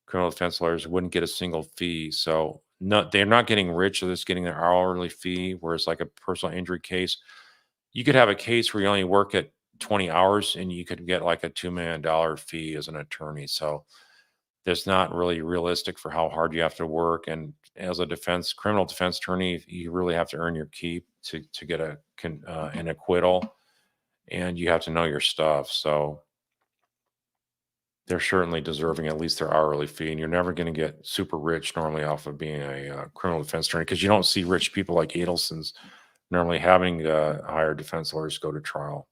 criminal defense lawyers wouldn't get a single fee. So no, they're not getting rich, they're just getting their hourly fee. Whereas like a personal injury case, you could have a case where you only work at 20 hours and you could get like a $2 million fee as an attorney. So that's not really realistic for how hard you have to work. And as a criminal defense attorney, you really have to earn your keep to get an acquittal, and you have to know your stuff. So they're certainly deserving at least their hourly fee. And you're never going to get super rich normally off of being a criminal defense attorney, because you don't see rich people like Adelson's normally having hire defense lawyers go to trial.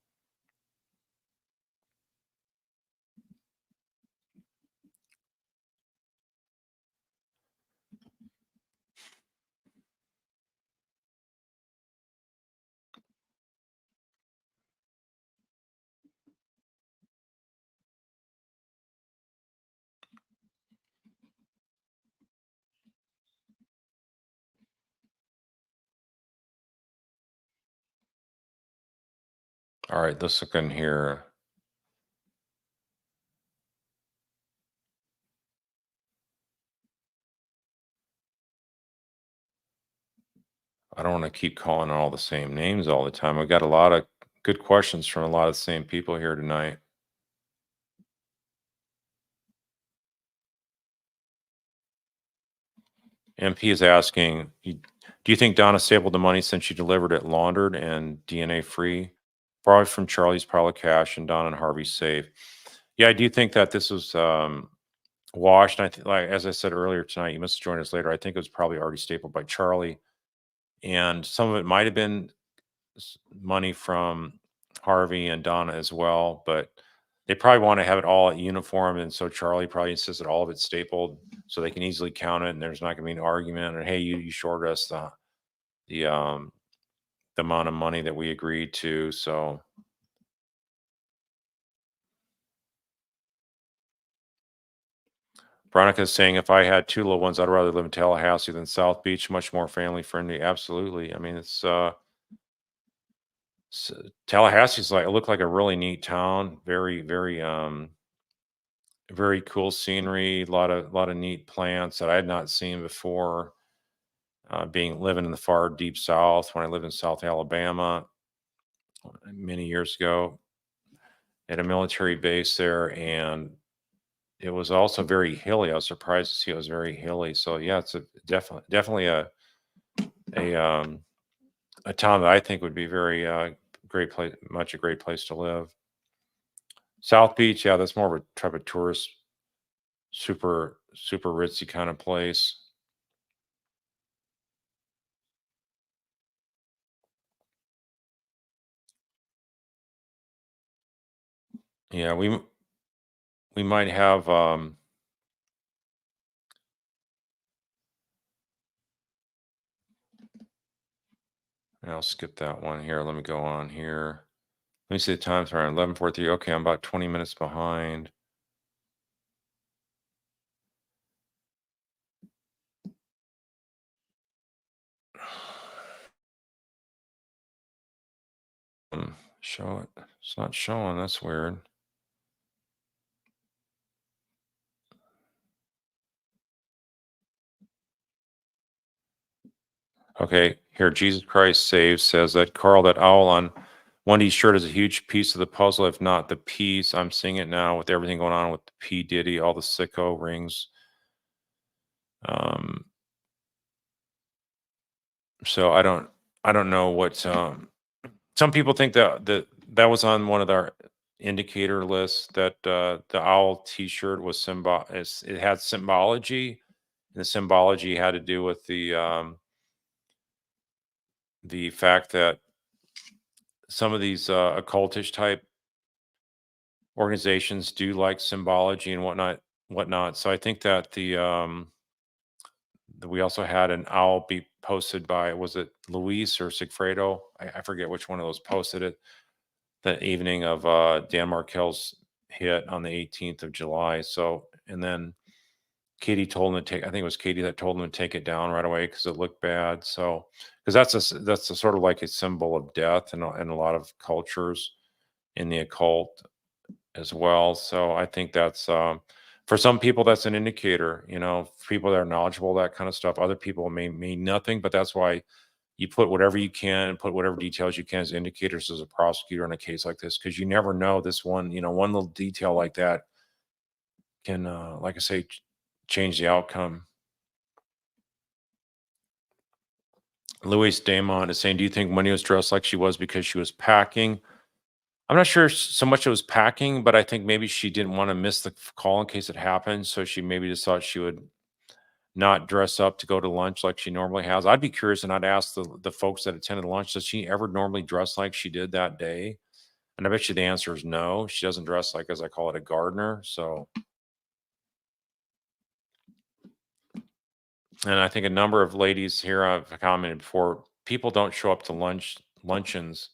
All right, let's look in here. I don't want to keep calling all the same names all the time. I've got a lot of good questions from a lot of the same people here tonight. MP is asking, do you think Donna stapled the money since she delivered it laundered and DNA free? Probably from Charlie's pile of cash and Don and Harvey's safe. Yeah, I do think that this was washed. I think, like as I said earlier tonight, you must join us later. I think it was probably already stapled by Charlie, and some of it might have been money from Harvey and Donna as well, but they probably want to have it all uniform, and so Charlie probably insists that all of it's stapled so they can easily count it, and there's not going to be an argument or hey, you shorted us the the amount of money that we agreed to. So Veronica's saying if I had two little ones, I'd rather live in Tallahassee than South Beach. Much more family friendly. Absolutely. I mean, it's Tallahassee's like, it looked like a really neat town. Very, very cool scenery. A lot of neat plants that I had not seen before. Being living in the far deep South when I lived in South Alabama many years ago at a military base there, and it was also very hilly. I was surprised to see it was very hilly. So yeah, it's a definitely a a town that I think would be very great place, much a great place to live. South Beach, yeah, that's more of a type of tourist, super ritzy kind of place. Yeah, we might have I'll skip that one here. Let me go on here. Let me see the times around 11:43. Okay, I'm about 20 minutes behind. Show it. It's not showing. That's weird. Okay, here, Jesus Christ Saves says that Carl, that owl on Wendy's shirt is a huge piece of the puzzle, if not the piece. I'm seeing it now with everything going on with the P. Diddy, all the sicko rings. Um, so I don't know what some people think that was on one of our indicator lists that the owl T-shirt was it had symbology, and the symbology had to do with the fact that some of these occultish type organizations do like symbology and whatnot. So I think that we also had an owl be posted by, was it Luis or Sigfredo? I forget which one of those posted it the evening of Dan Markel's hit on the 18th of July. So, and then Katie told him to take, I think it was Katie that told him to take it down right away because it looked bad. So, because that's a sort of like a symbol of death in a lot of cultures in the occult as well. So I think that's for some people that's an indicator. People that are knowledgeable that kind of stuff. Other people may mean nothing, but that's why you put whatever you can and put whatever details you can as indicators as a prosecutor in a case like this, because you never know. This one, one little detail like that can, like I say, change the outcome. Luis Damon is saying, "Do you think Wendy was dressed like she was because she was packing?" I'm not sure so much it was packing, but I think maybe she didn't want to miss the call in case it happened. So she maybe just thought she would not dress up to go to lunch like she normally has. I'd be curious and I'd ask the folks that attended lunch, does she ever normally dress like she did that day? And I bet you the answer is no. She doesn't dress like, as I call it, a gardener. So, and I think a number of ladies here have commented before, people don't show up to luncheons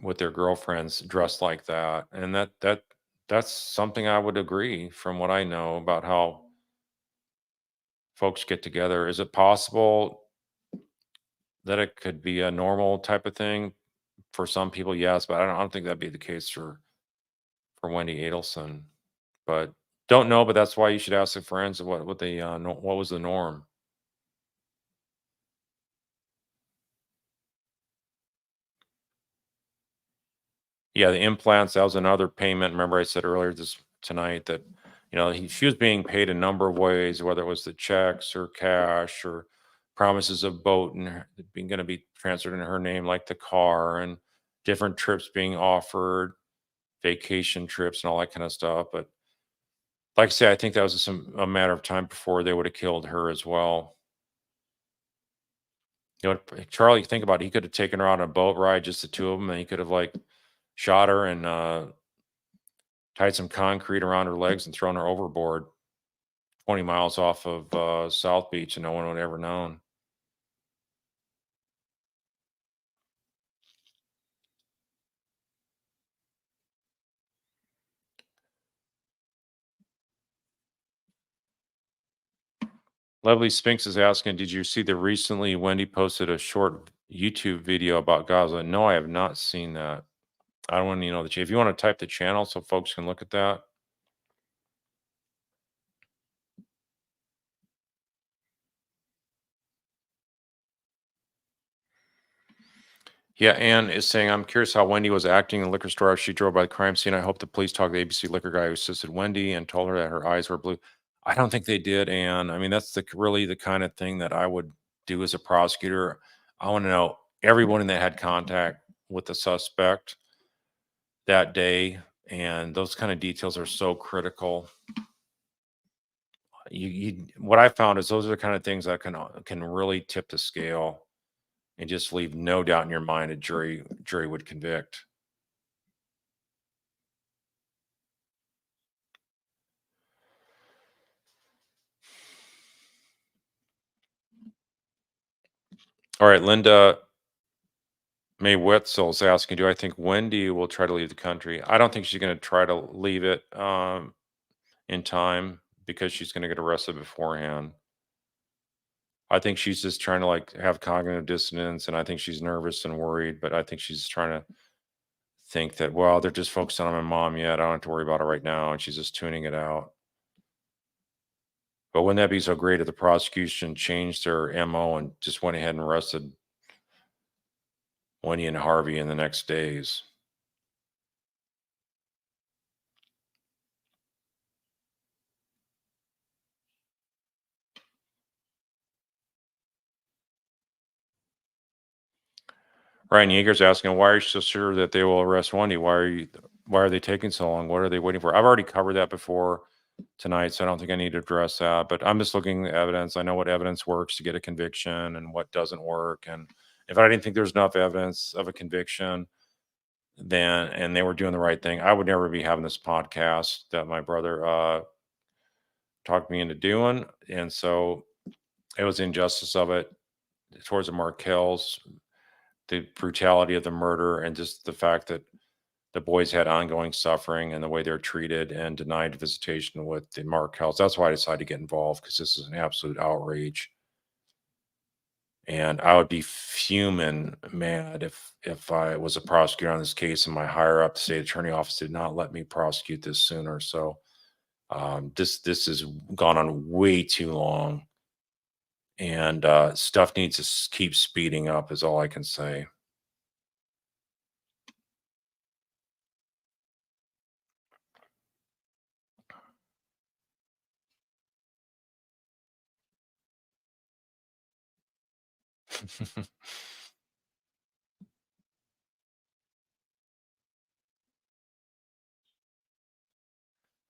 with their girlfriends dressed like that. And that's something I would agree from what I know about how folks get together. Is it possible that it could be a normal type of thing for some people? Yes, but I don't think that'd be the case for Wendy Adelson. But don't know, but that's why you should ask the friends what they what was the norm. Yeah, the implants, that was another payment. Remember I said earlier this tonight that, she was being paid a number of ways, whether it was the checks or cash or promises of boat and being going to be transferred in her name, like the car, and different trips being offered, vacation trips and all that kind of stuff. But like I say, I think that was just a matter of time before they would have killed her as well. Charlie, think about it. He could have taken her on a boat ride, just the two of them, and he could have like shot her and tied some concrete around her legs and thrown her overboard 20 miles off of South Beach, and no one would ever known. Lovely Spinks is asking, did you see the recently Wendy posted a short YouTube video about Gaza? No, I have not seen that. I don't want to know the if you want to type the channel so folks can look at that. Yeah, Ann is saying, I'm curious how Wendy was acting in the liquor store as she drove by the crime scene. I hope the police talked to the ABC liquor guy who assisted Wendy and told her that her eyes were blue. I don't think they did, Ann. I mean, that's really the kind of thing that I would do as a prosecutor. I want to know everyone that had contact with the suspect that day, and those kind of details are so critical. What I found is those are the kind of things that can really tip the scale and just leave no doubt in your mind a jury would convict. All right, Linda May Wetzel is asking, do I think Wendy will try to leave the country? I don't think she's going to try to leave it in time because she's going to get arrested beforehand. I think she's just trying to like have cognitive dissonance, and I think she's nervous and worried. But I think she's trying to think that, well, they're just focused on my mom yet. I don't have to worry about it right now, and she's just tuning it out. But wouldn't that be so great if the prosecution changed their MO and just went ahead and arrested Wendy and Harvey in the next days? Ryan Yeager's asking, why are you so sure that they will arrest Wendy? Why are they taking so long? What are they waiting for? I've already covered that before tonight, so I don't think I need to address that. But I'm just looking at evidence. I know what evidence works to get a conviction and what doesn't work. And if I didn't think there's enough evidence of a conviction, then and they were doing the right thing, I would never be having this podcast that my brother talked me into doing. And so it was the injustice of it towards the Markells, the brutality of the murder, and just the fact that the boys had ongoing suffering and the way they're treated and denied visitation with the Markells. That's why I decided to get involved, because this is an absolute outrage. And I would be fuming mad if I was a prosecutor on this case and my higher up, the state attorney office, did not let me prosecute this sooner. So this has gone on way too long, and stuff needs to keep speeding up. Is all I can say.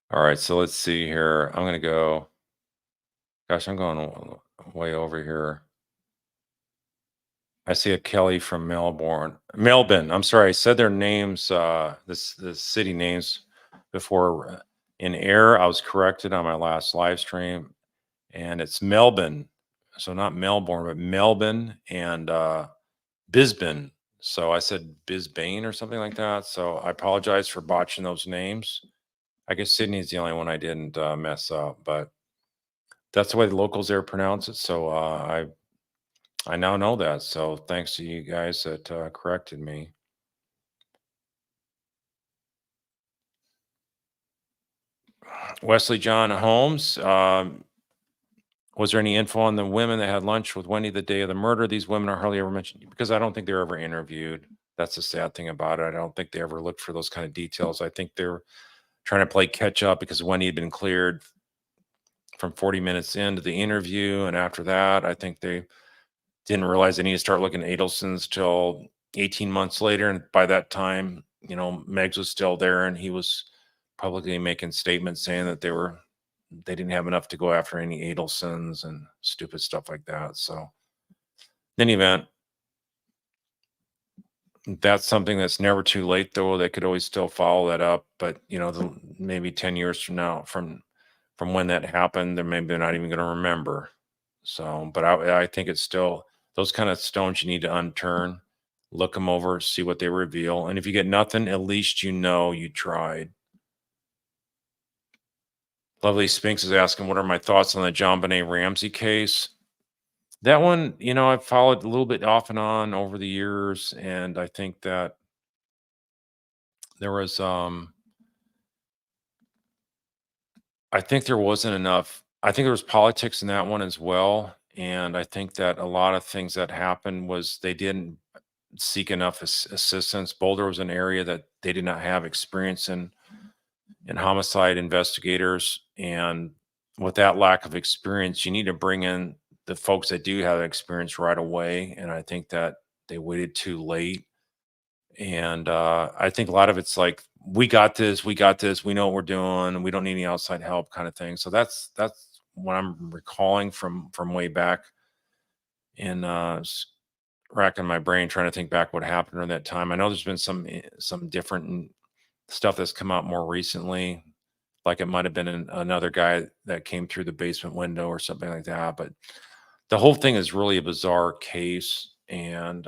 All right, so let's see here. I'm gonna go. Gosh, I'm going way over here. I see a Kelly from Melbourne. I'm sorry, I said their names, the city names before in error. I was corrected on my last live stream, and it's Melbourne. So not Melbourne, but Melbourne and Bisbane. So I said Bisbane or something like that. So I apologize for botching those names. I guess Sydney's the only one I didn't mess up, but that's the way the locals there pronounce it. So I now know that. So thanks to you guys that corrected me. Wesley John Holmes. Was there any info on the women that had lunch with Wendy the day of the murder? These women are hardly ever mentioned, because I don't think they're ever interviewed. That's the sad thing about it. I don't think they ever looked for those kind of details. I think they're trying to play catch up because Wendy had been cleared from 40 minutes into the interview. And after that, I think they didn't realize they need to start looking at Adelson's till 18 months later. And by that time, Meggs was still there, and he was publicly making statements saying that they didn't have enough to go after any Adelsons and stupid stuff like that. So in any event, that's something that's never too late, though. They could always still follow that up. But maybe 10 years from now, from when that happened, they're not even going to remember. So, but I think it's still those kind of stones you need to unturn, look them over, see what they reveal. And if you get nothing, at least you tried. Lovely Spinks is asking, what are my thoughts on the John Benet Ramsey case? That one, I've followed a little bit off and on over the years, and I think that there was I think there wasn't enough. I think there was politics in that one as well. And I think that a lot of things that happened was they didn't seek enough assistance. Boulder was an area that they did not have experience in homicide investigators. And with that lack of experience, you need to bring in the folks that do have experience right away. And I think that they waited too late. And I think a lot of it's like, we got this, we know what we're doing, we don't need any outside help, kind of thing. So that's what I'm recalling from way back in racking my brain trying to think back what happened during that time. I know there's been some different stuff that's come out more recently, like it might have been another guy that came through the basement window or something like that. But the whole thing is really a bizarre case. And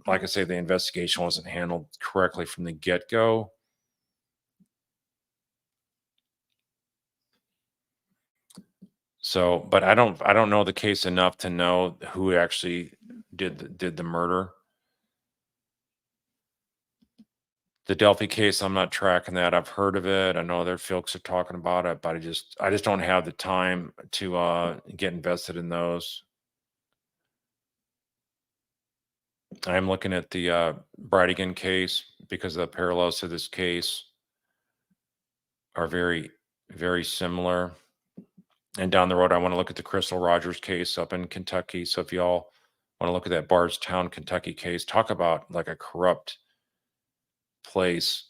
like I say, the investigation wasn't handled correctly from the get-go. So, but I don't know the case enough to know who actually did the murder. The Delphi case, I'm not tracking that. I've heard of it. I know other folks are talking about it, but I just don't have the time to get invested in those. I'm looking at the Brightigan case because the parallels to this case are very, very similar. And down the road, I want to look at the Crystal Rogers case up in Kentucky. So if y'all want to look at that Bardstown, Kentucky case, talk about like a corrupt place.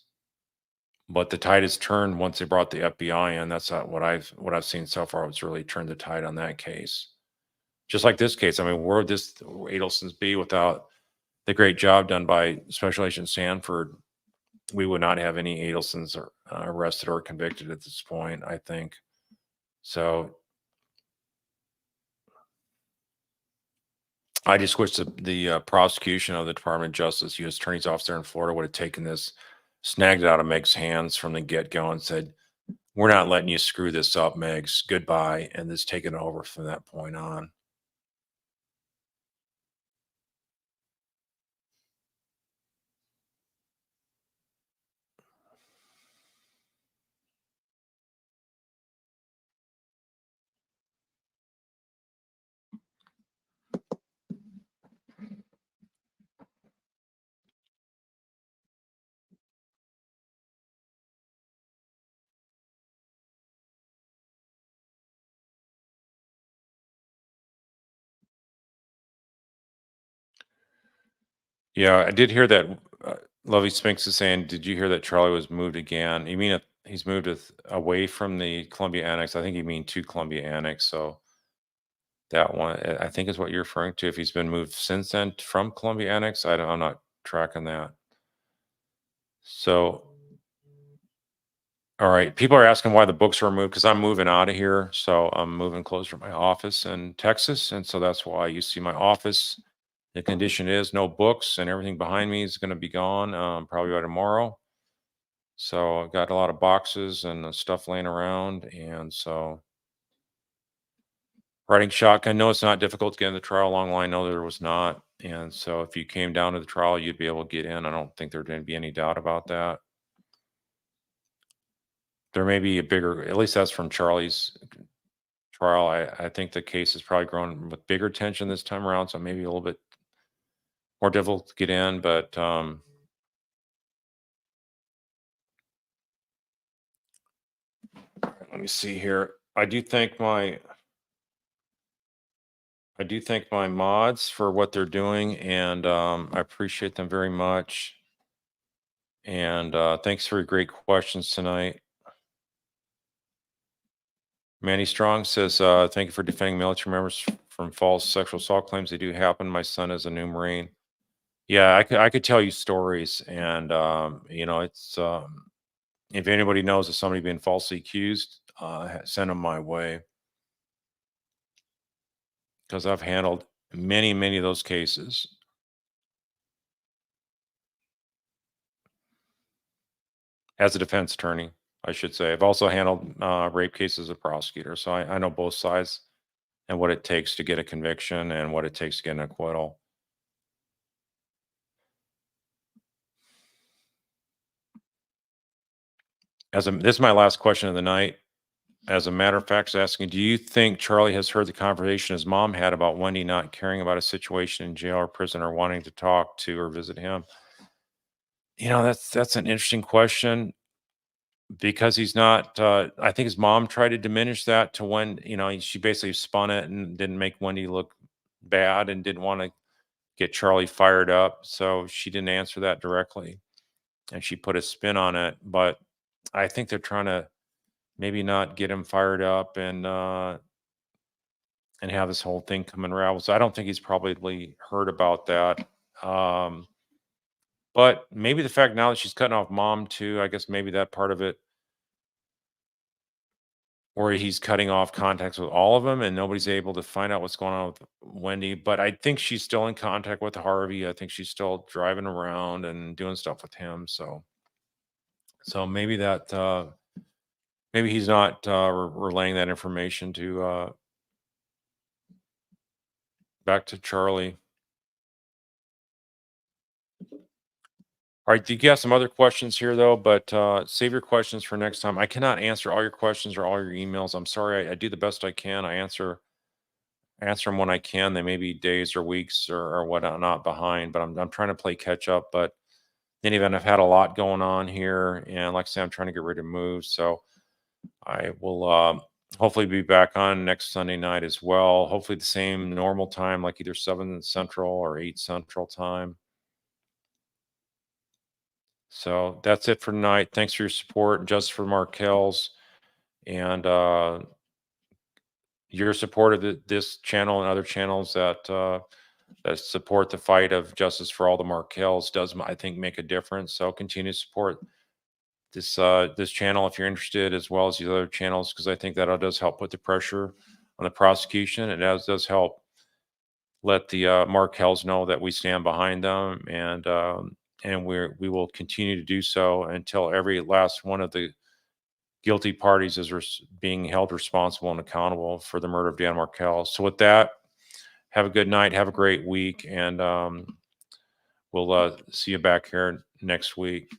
But the tide has turned once they brought the FBI in. That's not what I've seen so far. It's really turned the tide on that case. Just like this case. I mean, where would this Adelson's be without the great job done by Special Agent Sanford we would not have any Adelsons arrested or convicted at this point, I think. So I just wish the prosecution of the Department of Justice, U.S. Attorney's Office there in Florida, would have taken this, snagged it out of Meg's hands from the get go, and said, "We're not letting you screw this up, Megs. Goodbye," and just taken over from that point on. Yeah, I did hear that. Lovey Spinks is saying, "Did you hear that Charlie was moved again?" You mean he's moved away from the Columbia Annex? I think you mean to Columbia Annex. So that one, I think, is what you're referring to. If he's been moved since then from Columbia Annex, I'm not tracking that. So, all right, people are asking why the books were moved because I'm moving out of here. So I'm moving closer to my office in Texas, and so that's why you see my office. The condition is no books, and everything behind me is going to be gone probably by tomorrow. So I've got a lot of boxes and stuff laying around, and so writing shotgun. No, it's not difficult to get in the trial. Long line, no, there was not. And so if you came down to the trial, you'd be able to get in. I don't think there'd be any doubt about that. There may be a bigger, at least that's from Charlie's trial. I think the case has probably grown with bigger tension this time around, so maybe a little bit more difficult to get in. But let me see here. I do thank my mods for what they're doing, and I appreciate them very much. And thanks for your great questions tonight. Manny Strong says, "Thank you for defending military members from false sexual assault claims. They do happen. My son is a new Marine." Yeah, I could tell you stories, and it's if anybody knows of somebody being falsely accused, send them my way because I've handled many, many of those cases as a defense attorney. I should say I've also handled rape cases as a prosecutor, so I know both sides and what it takes to get a conviction and what it takes to get an acquittal. This is my last question of the night. As a matter of fact, is asking, do you think Charlie has heard the conversation his mom had about Wendy not caring about a situation in jail or prison or wanting to talk to or visit him? That's an interesting question because he's not. I think his mom tried to diminish that to when she basically spun it and didn't make Wendy look bad and didn't want to get Charlie fired up, so she didn't answer that directly, and she put a spin on it. But I think they're trying to maybe not get him fired up and have this whole thing come unravel. So I don't think he's probably heard about that. Um, but maybe the fact now that she's cutting off mom too, I guess maybe that part of it, where he's cutting off contacts with all of them and nobody's able to find out what's going on with Wendy. But I think she's still in contact with Harvey. I think she's still driving around and doing stuff with him. So maybe maybe he's not relaying that information to back to Charlie. All right, you got some other questions here though, but save your questions for next time. I cannot answer all your questions or all your emails. I'm sorry. I do the best I can. I answer them when I can. They may be days or weeks or whatnot behind, but I'm trying to play catch up. But in any event, I've had a lot going on here, and like I said, I'm trying to get ready to move. So I will hopefully be back on next Sunday night as well. Hopefully the same normal time, like either 7 Central or 8 Central time. So that's it for tonight. Thanks for your support, just for Markel's and your support of this channel and other channels that that support the fight of justice for all the Markells does, I think, make a difference. So continue to support this channel if you're interested, as well as the other channels, because I think that does help put the pressure on the prosecution. It does help let the Markells know that we stand behind them, and we will continue to do so until every last one of the guilty parties is being held responsible and accountable for the murder of Dan Markel. So with that, have a good night, have a great week, and we'll see you back here next week.